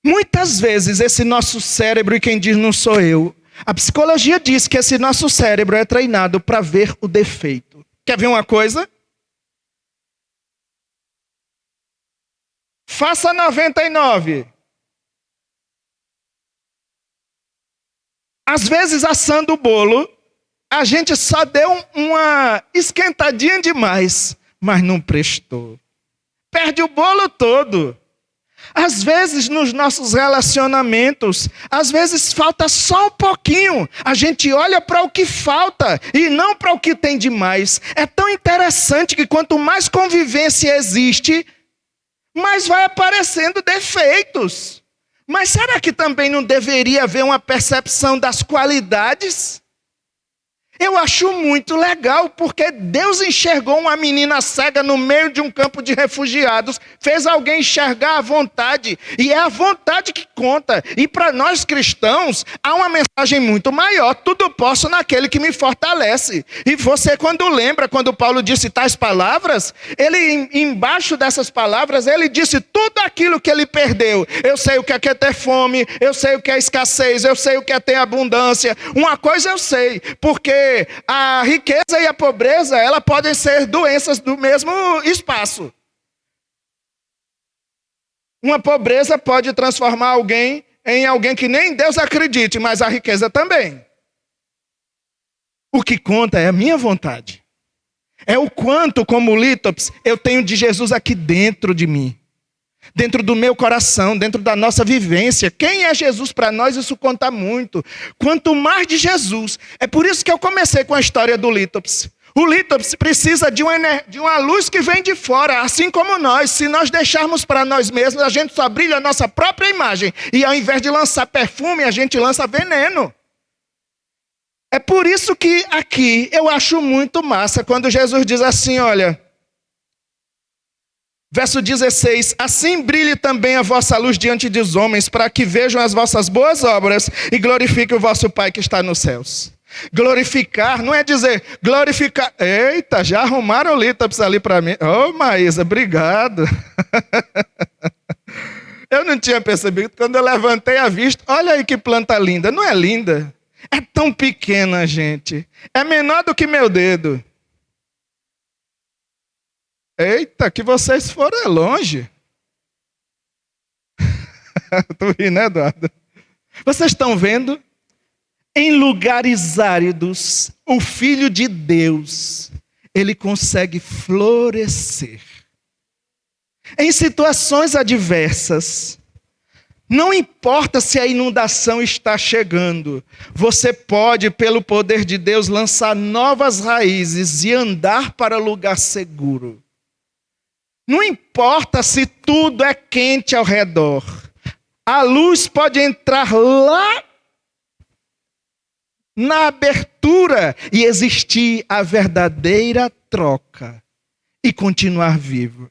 Muitas vezes esse nosso cérebro, e quem diz não sou eu, a psicologia diz que esse nosso cérebro é treinado para ver o defeito. Quer ver uma coisa? Faça 99. Às vezes, assando o bolo, a gente só deu uma esquentadinha demais, mas não prestou. Perde o bolo todo. Às vezes, nos nossos relacionamentos, às vezes falta só um pouquinho. A gente olha para o que falta e não para o que tem demais. É tão interessante que quanto mais convivência existe, mais vai aparecendo defeitos. Mas será que também não deveria haver uma percepção das qualidades? Eu acho muito legal, porque Deus enxergou uma menina cega no meio de um campo de refugiados, fez alguém enxergar a vontade, e é a vontade que conta. E para nós cristãos, há uma mensagem muito maior: tudo posso naquele que me fortalece. E você, quando Paulo disse tais palavras, ele, embaixo dessas palavras, ele disse tudo aquilo que ele perdeu. Eu sei o que é ter fome, eu sei o que é escassez, eu sei o que é ter abundância. Uma coisa eu sei, porque a riqueza e a pobreza, elas podem ser doenças do mesmo espaço. Uma pobreza pode transformar alguém em alguém que nem Deus acredite, mas a riqueza também. O que conta é a minha vontade. É o quanto, como lítops, eu tenho de Jesus aqui dentro de mim. Dentro do meu coração, dentro da nossa vivência. Quem é Jesus para nós, isso conta muito. Quanto mais de Jesus. É por isso que eu comecei com a história do lítops. O lítops precisa de uma luz que vem de fora, assim como nós. Se nós deixarmos para nós mesmos, a gente só brilha a nossa própria imagem. E ao invés de lançar perfume, a gente lança veneno. É por isso que aqui eu acho muito massa quando Jesus diz assim, olha... Verso 16, assim brilhe também a vossa luz diante dos homens, para que vejam as vossas boas obras e glorifiquem o vosso Pai que está nos céus. Glorificar não é dizer glorificar. Eita, já arrumaram o lítops ali para mim. Ô, Maísa, obrigado. Eu não tinha percebido, quando eu levantei a vista, olha aí que planta linda. Não é linda? É tão pequena, gente. É menor do que meu dedo. Eita, que vocês foram longe. Tu ri, né, Eduardo? Vocês estão vendo? Em lugares áridos, o Filho de Deus, ele consegue florescer. Em situações adversas, não importa se a inundação está chegando, você pode, pelo poder de Deus, lançar novas raízes e andar para lugar seguro. Não importa se tudo é quente ao redor. A luz pode entrar lá na abertura e existir a verdadeira troca e continuar vivo.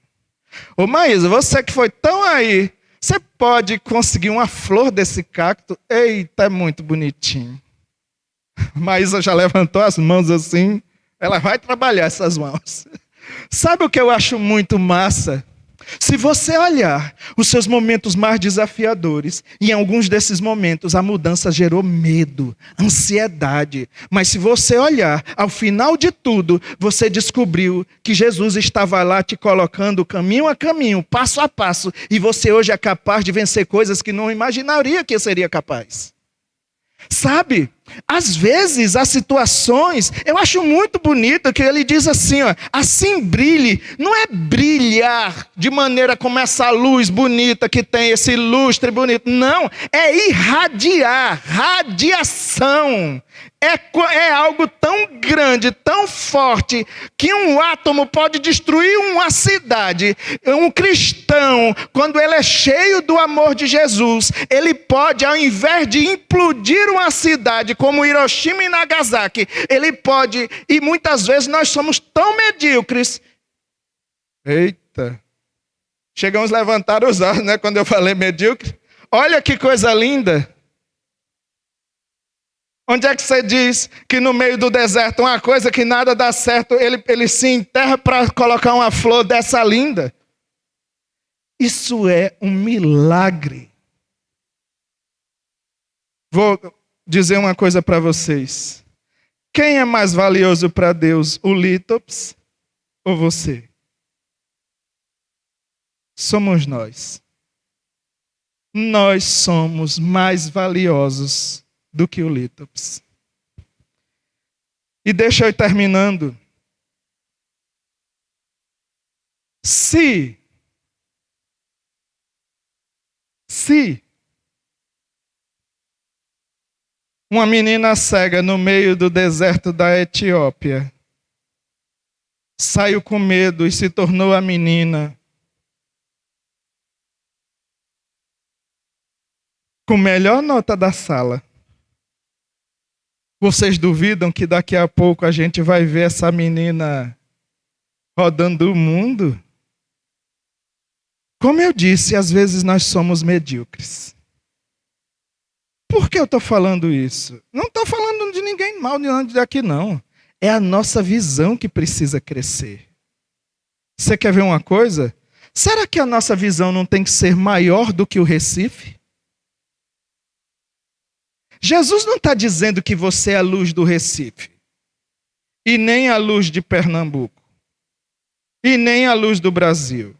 Ô Maísa, você que foi tão aí, você pode conseguir uma flor desse cacto? Eita, é muito bonitinho. Maísa já levantou as mãos assim, ela vai trabalhar essas mãos. Sabe o que eu acho muito massa? Se você olhar os seus momentos mais desafiadores, em alguns desses momentos a mudança gerou medo, ansiedade. Mas se você olhar, ao final de tudo, você descobriu que Jesus estava lá te colocando caminho a caminho, passo a passo. E você hoje é capaz de vencer coisas que não imaginaria que seria capaz. Sabe, às vezes as situações, eu acho muito bonito que ele diz assim, ó, assim brilhe, não é brilhar de maneira como essa luz bonita que tem esse lustre bonito, não, é irradiar, radiação, é algo tão grande, tão forte, que um átomo pode destruir uma cidade. Um cristão, quando ele é cheio do amor de Jesus, ele pode, ao invés de implodir uma cidade como Hiroshima e Nagasaki, ele pode, e muitas vezes nós somos tão medíocres. Eita! Chegamos a levantar os olhos, né, quando eu falei medíocre. Olha que coisa linda. Onde é que você diz que no meio do deserto, uma coisa que nada dá certo, ele se enterra para colocar uma flor dessa linda? Isso é um milagre. Vou dizer uma coisa para vocês. Quem é mais valioso para Deus, o lítops ou você? Somos nós. Nós somos mais valiosos do que o lítops. E deixa eu ir terminando. Se uma menina cega no meio do deserto da Etiópia saiu com medo e se tornou a menina com melhor nota da sala, vocês duvidam que daqui a pouco a gente vai ver essa menina rodando o mundo? Como eu disse, às vezes nós somos medíocres. Por que eu estou falando isso? Não estou falando de ninguém mal daqui, não. É a nossa visão que precisa crescer. Você quer ver uma coisa? Será que a nossa visão não tem que ser maior do que o Recife? Jesus não está dizendo que você é a luz do Recife, e nem a luz de Pernambuco, e nem a luz do Brasil.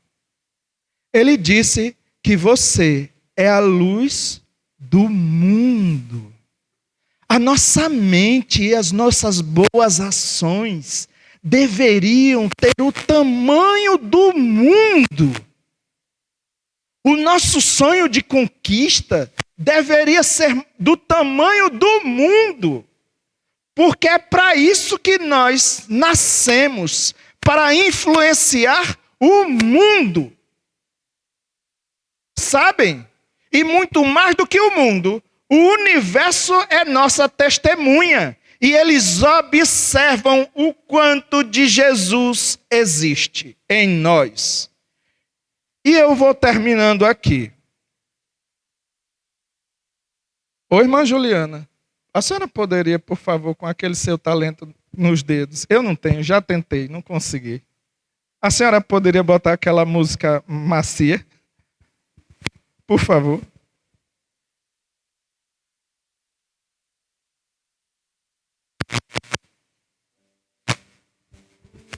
Ele disse que você é a luz do mundo. A nossa mente e as nossas boas ações deveriam ter o tamanho do mundo. O nosso sonho de conquista deveria ser do tamanho do mundo, porque é para isso que nós nascemos, para influenciar o mundo. Sabem? E muito mais do que o mundo, o universo é nossa testemunha, e eles observam o quanto de Jesus existe em nós. E eu vou terminando aqui. Oi, irmã Juliana, a senhora poderia, por favor, com aquele seu talento nos dedos? Eu não tenho, já tentei, não consegui. A senhora poderia botar aquela música macia? Por favor.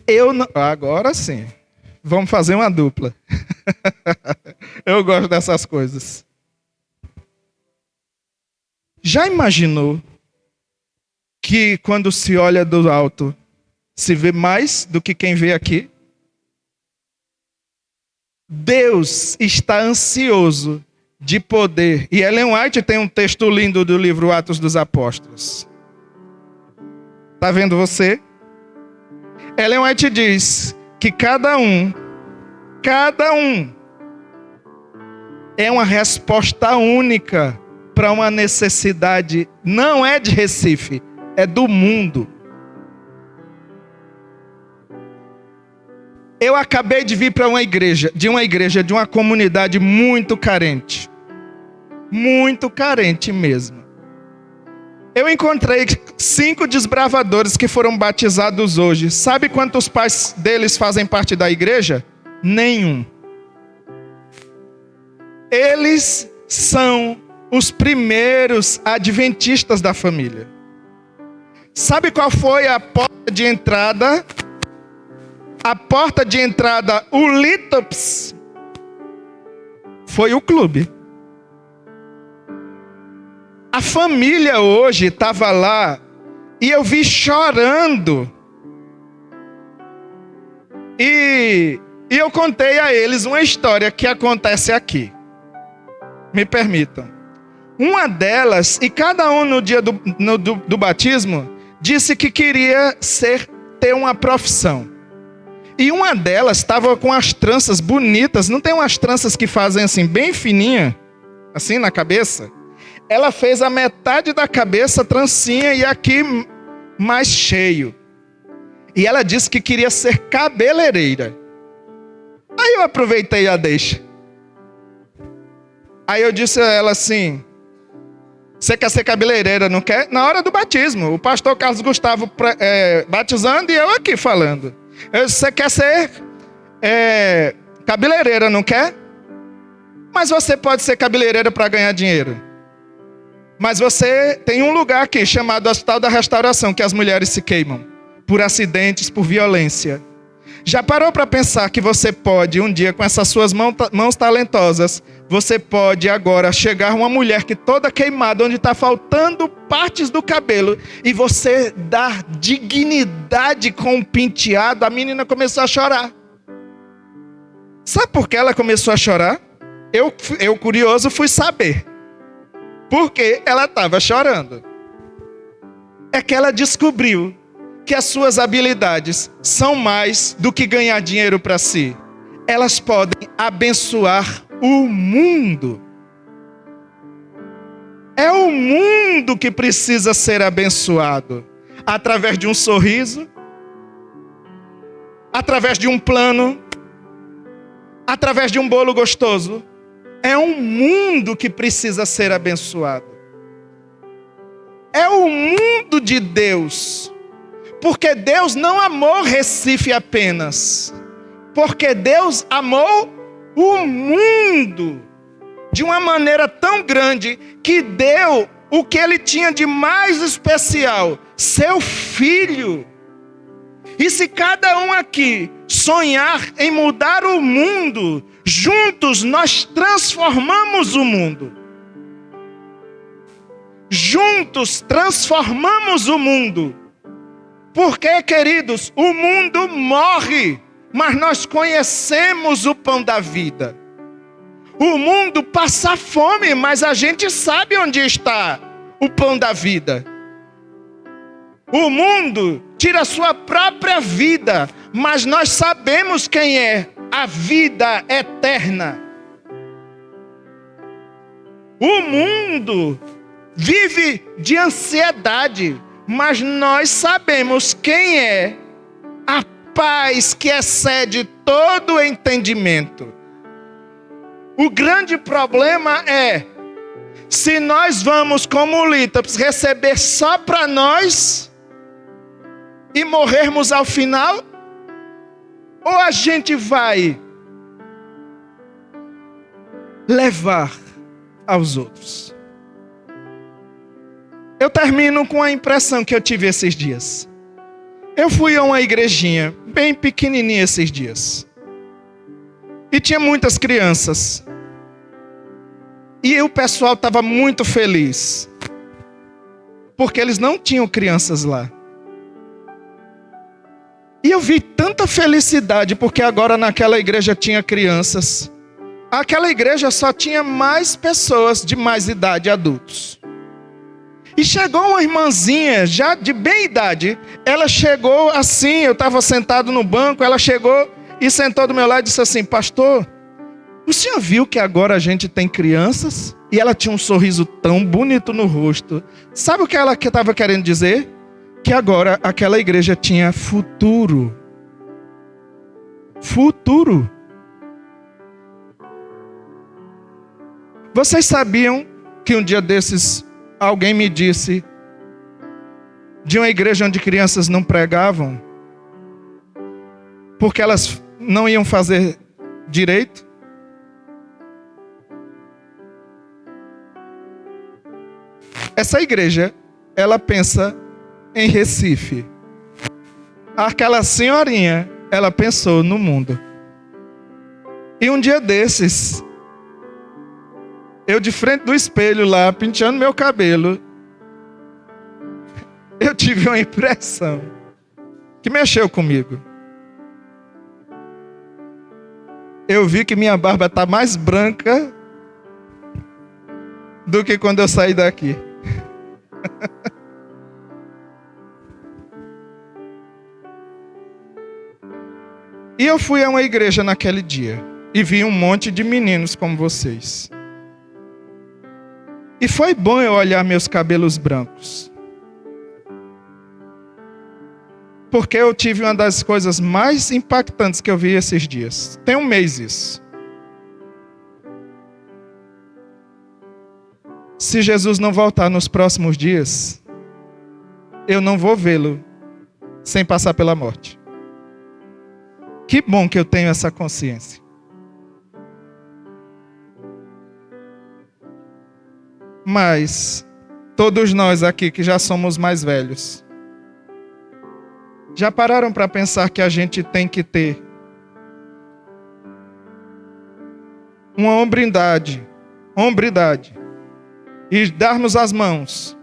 Eu não... Agora sim. Vamos fazer uma dupla. Eu gosto dessas coisas. Já imaginou que quando se olha do alto, se vê mais do que quem vê aqui? Deus está ansioso de poder. E Ellen White tem um texto lindo do livro Atos dos Apóstolos. Está vendo você? Ellen White diz que cada um é uma resposta única para uma necessidade, não é de Recife, é do mundo. Eu acabei de vir para uma igreja, de uma comunidade muito carente mesmo. Eu encontrei 5 desbravadores que foram batizados hoje. Sabe quantos pais deles fazem parte da igreja? Nenhum. Eles são os primeiros adventistas da família. Sabe qual foi a porta de entrada? A porta de entrada, o Litops, foi o clube. A família hoje estava lá e eu vi chorando. E eu contei a eles uma história que acontece aqui. Me permitam. Uma delas, e cada um no dia do batismo, disse que queria ter uma profissão. E uma delas estava com as tranças bonitas. Não tem umas tranças que fazem assim, bem fininha, assim na cabeça? Ela fez a metade da cabeça trancinha e aqui mais cheio. E ela disse que queria ser cabeleireira. Aí eu aproveitei a deixa. Aí eu disse a ela assim: você quer ser cabeleireira, não quer? Na hora do batismo, o pastor Carlos Gustavo batizando e eu aqui falando. Eu disse: você quer ser cabeleireira, não quer? Mas você pode ser cabeleireira para ganhar dinheiro. Mas você tem um lugar aqui chamado Hospital da Restauração, que as mulheres se queimam por acidentes, por violência. Já parou para pensar que você pode, um dia, com essas suas mãos talentosas, você pode agora chegar uma mulher que toda queimada, onde está faltando partes do cabelo, e você dar dignidade com um penteado? A menina começou a chorar. Sabe por que ela começou a chorar? Eu curioso, fui saber. Por que ela estava chorando? É que ela descobriu que as suas habilidades são mais do que ganhar dinheiro para si. Elas podem abençoar o mundo. É o mundo que precisa ser abençoado. Através de um sorriso, através de um plano, através de um bolo gostoso. É um mundo que precisa ser abençoado. É o mundo de Deus. Porque Deus não amou Recife apenas. Porque Deus amou o mundo de uma maneira tão grande que deu o que Ele tinha de mais especial, seu Filho. E se cada um aqui sonhar em mudar o mundo, juntos nós transformamos o mundo. Juntos transformamos o mundo. Porque, queridos, o mundo morre, mas nós conhecemos o pão da vida. O mundo passa fome, mas a gente sabe onde está o pão da vida. O mundo tira a sua própria vida, mas nós sabemos quem é a vida eterna. O mundo vive de ansiedade, mas nós sabemos quem é a paz que excede todo o entendimento. O grande problema é, se nós vamos como Lítaps receber só para nós e morrermos ao final, ou a gente vai levar aos outros. Eu termino com a impressão que eu tive esses dias. Eu fui a uma igrejinha bem pequenininha esses dias. E tinha muitas crianças. E o pessoal estava muito feliz. Porque eles não tinham crianças lá. E eu vi tanta felicidade, porque agora naquela igreja tinha crianças. Aquela igreja só tinha mais pessoas de mais idade, adultos. E chegou uma irmãzinha, já de bem idade. Ela chegou assim, eu estava sentado no banco, ela chegou e sentou do meu lado e disse assim: pastor, o senhor viu que agora a gente tem crianças? E ela tinha um sorriso tão bonito no rosto. Sabe o que ela estava querendo dizer? Que agora aquela igreja tinha futuro. Futuro. Vocês sabiam que um dia desses alguém me disse de uma igreja onde crianças não pregavam porque elas não iam fazer direito? Essa igreja, ela pensa em Recife. Aquela senhorinha, ela pensou no mundo. E um dia desses, eu de frente do espelho lá, penteando meu cabelo, eu tive uma impressão que mexeu comigo. Eu vi que minha barba está mais branca do que quando eu saí daqui. E eu fui a uma igreja naquele dia e vi um monte de meninos como vocês. E foi bom eu olhar meus cabelos brancos. Porque eu tive uma das coisas mais impactantes que eu vi esses dias. Tem um mês isso. Se Jesus não voltar nos próximos dias, eu não vou vê-lo sem passar pela morte. Que bom que eu tenho essa consciência. Mas todos nós aqui que já somos mais velhos, já pararam para pensar que a gente tem que ter uma hombridade e darmos as mãos,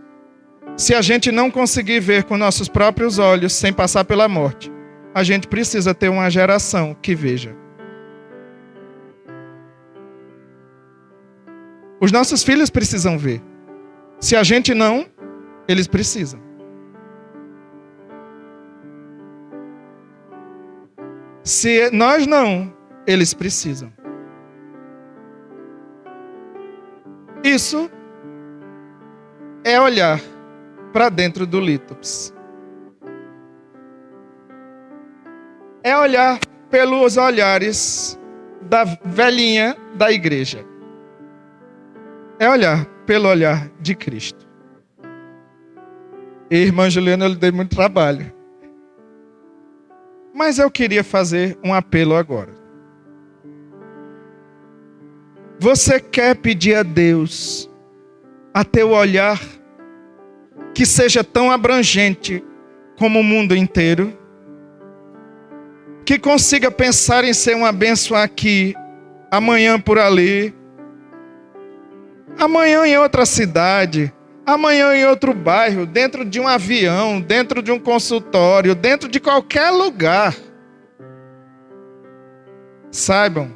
se a gente não conseguir ver com nossos próprios olhos sem passar pela morte? A gente precisa ter uma geração que veja. Os nossos filhos precisam ver. Se a gente não, eles precisam. Se nós não, eles precisam. Isso é olhar para dentro do Litos. É olhar pelos olhares da velhinha da igreja. É olhar pelo olhar de Cristo. E irmã Juliana, eu lhe dei muito trabalho. Mas eu queria fazer um apelo agora. Você quer pedir a Deus a ter o olhar que seja tão abrangente como o mundo inteiro? Que consiga pensar em ser uma bênção aqui, amanhã por ali, amanhã em outra cidade, amanhã em outro bairro, dentro de um avião, dentro de um consultório, dentro de qualquer lugar. Saibam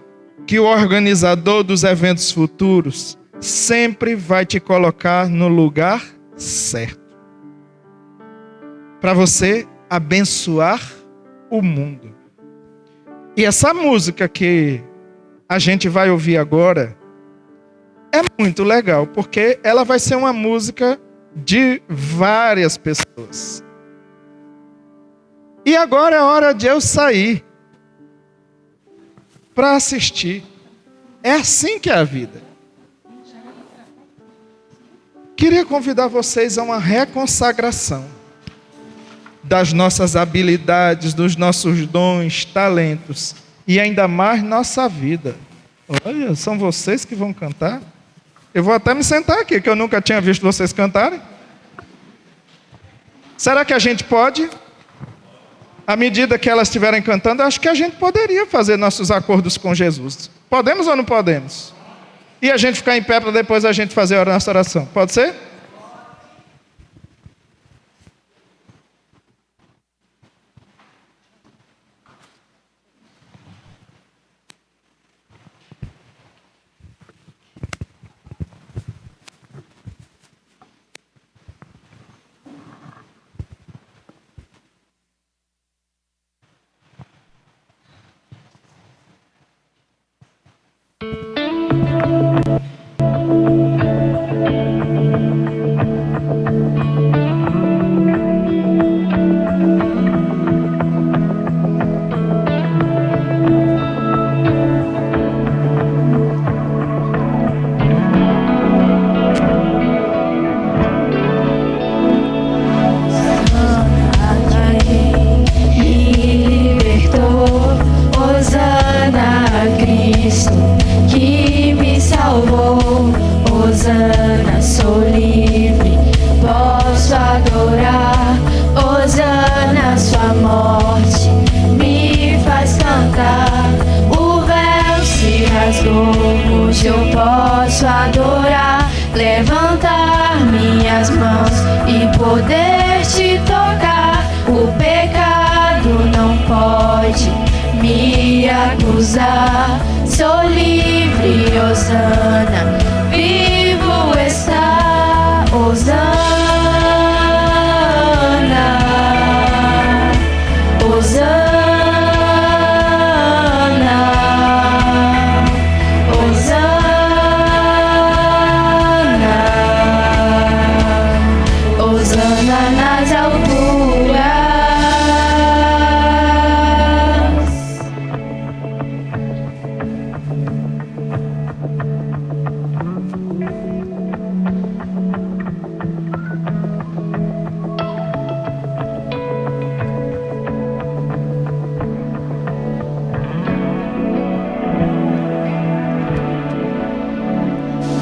que o organizador dos eventos futuros sempre vai te colocar no lugar certo, para você abençoar o mundo. E essa música que a gente vai ouvir agora é muito legal, porque ela vai ser uma música de várias pessoas. E agora é hora de eu sair para assistir. É assim que é a vida. Queria convidar vocês a uma reconsagração das nossas habilidades, dos nossos dons, talentos e ainda mais nossa vida. Olha, são vocês que vão cantar? Eu vou até me sentar aqui, que eu nunca tinha visto vocês cantarem. Será que a gente pode? À medida que elas estiverem cantando, acho que a gente poderia fazer nossos acordos com Jesus. Podemos ou não podemos? E a gente ficar em pé para depois a gente fazer a nossa oração. Pode ser? Hosana, sou livre, posso adorar. Hosana, sua morte me faz cantar. O véu se rasgou, hoje eu posso adorar. Levantar minhas mãos e poder te tocar. O pecado não pode me acusar. Sou livre, Hosana, vivo estou. Hosana nas alturas.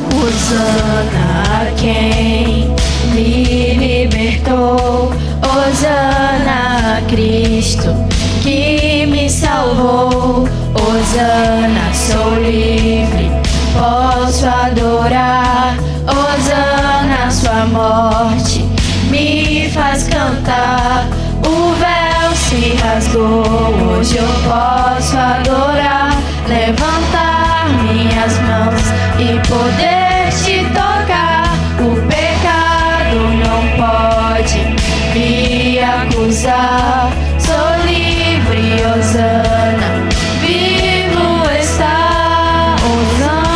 Hosana a quem me libertou, Hosana a Cristo que me salvou, Hosana sou livre, posso adorar, Hosana sua morte me faz cantar, o véu se rasgou, hoje eu posso adorar, levantar minhas mãos e poder te tocar, o pecado não pode me acusar, sou livre, Hosana, vivo está, Hosana,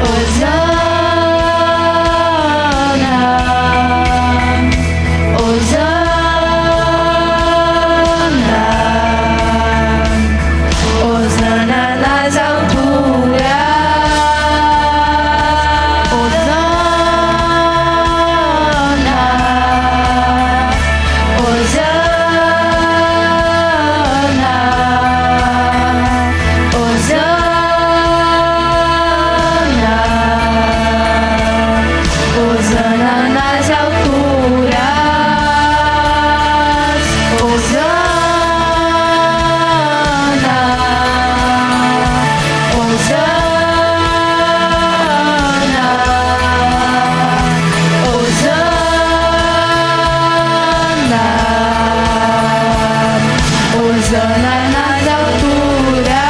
Hosana, Hosana, Hosana nas alturas. Hosana nas alturas, Hosana, Hosana, Hosana, Hosana nas alturas.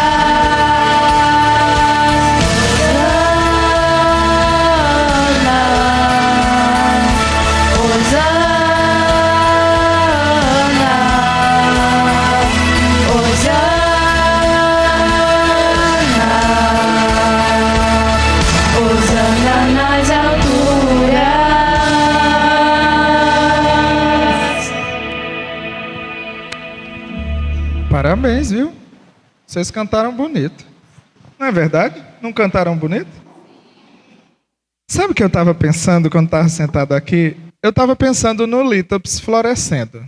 Hosana nas alturas. Parabéns, viu? Vocês cantaram bonito. Não é verdade? Não cantaram bonito? Sabe o que eu estava pensando quando estava sentado aqui? Eu estava pensando no Litops florescendo.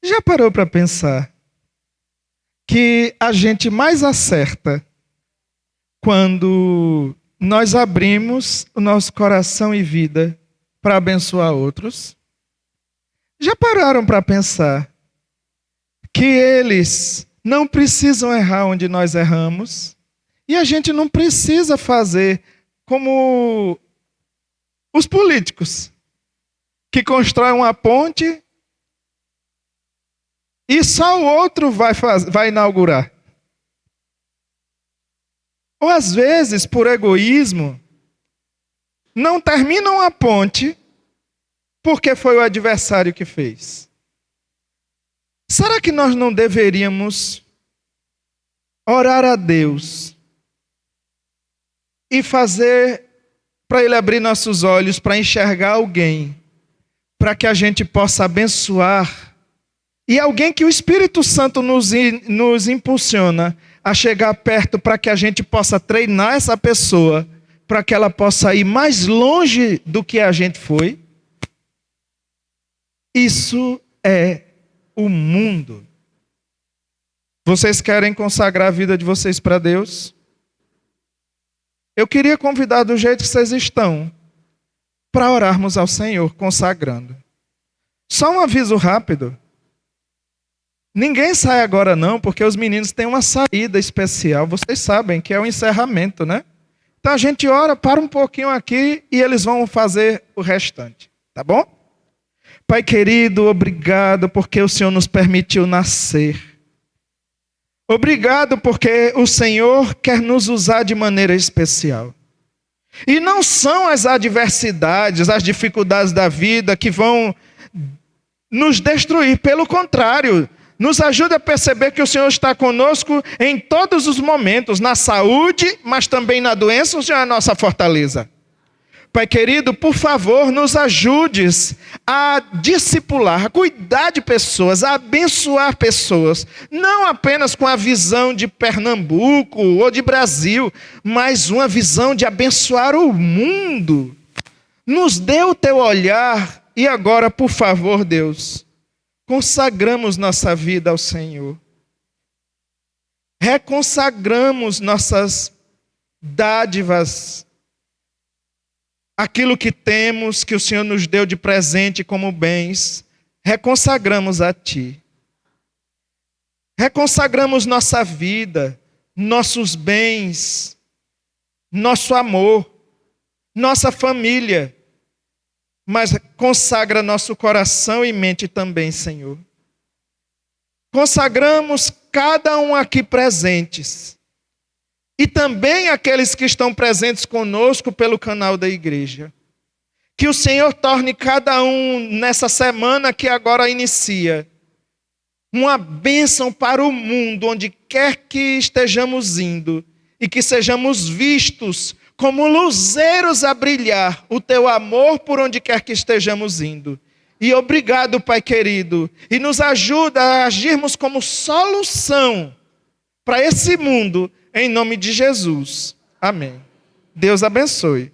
Já parou para pensar que a gente mais acerta quando nós abrimos o nosso coração e vida para abençoar outros? Já pararam para pensar que eles não precisam errar onde nós erramos? E a gente não precisa fazer como os políticos, que constroem uma ponte e só o outro vai inaugurar. Ou às vezes, por egoísmo, não terminam a ponte porque foi o adversário que fez. Será que nós não deveríamos orar a Deus e fazer para Ele abrir nossos olhos, para enxergar alguém, para que a gente possa abençoar, e alguém que o Espírito Santo nos impulsiona a chegar perto para que a gente possa treinar essa pessoa, para que ela possa ir mais longe do que a gente foi? Isso é o mundo. Vocês querem consagrar a vida de vocês para Deus? Eu queria convidar do jeito que vocês estão, para orarmos ao Senhor, consagrando. Só um aviso rápido. Ninguém sai agora não, porque os meninos têm uma saída especial. Vocês sabem que é o encerramento, né? Então a gente ora, para um pouquinho aqui e eles vão fazer o restante. Tá bom? Pai querido, obrigado porque o Senhor nos permitiu nascer. Obrigado porque o Senhor quer nos usar de maneira especial. E não são as adversidades, as dificuldades da vida que vão nos destruir. Pelo contrário, nos ajuda a perceber que o Senhor está conosco em todos os momentos, na saúde, mas também na doença. O Senhor é a nossa fortaleza. Pai querido, por favor, nos ajudes a discipular, a cuidar de pessoas, a abençoar pessoas, não apenas com a visão de Pernambuco ou de Brasil, mas uma visão de abençoar o mundo. Nos dê o teu olhar e agora, por favor, Deus, consagramos nossa vida ao Senhor. Reconsagramos nossas dádivas, aquilo que temos, que o Senhor nos deu de presente como bens, reconsagramos a Ti. Reconsagramos nossa vida, nossos bens, nosso amor, nossa família, mas consagra nosso coração e mente também, Senhor. Consagramos cada um aqui presentes, e também aqueles que estão presentes conosco pelo canal da igreja. Que o Senhor torne cada um nessa semana que agora inicia uma bênção para o mundo, onde quer que estejamos indo, e que sejamos vistos como luzeiros a brilhar o teu amor por onde quer que estejamos indo. E obrigado, Pai querido, e nos ajuda a agirmos como solução para esse mundo, em nome de Jesus. Amém. Deus abençoe.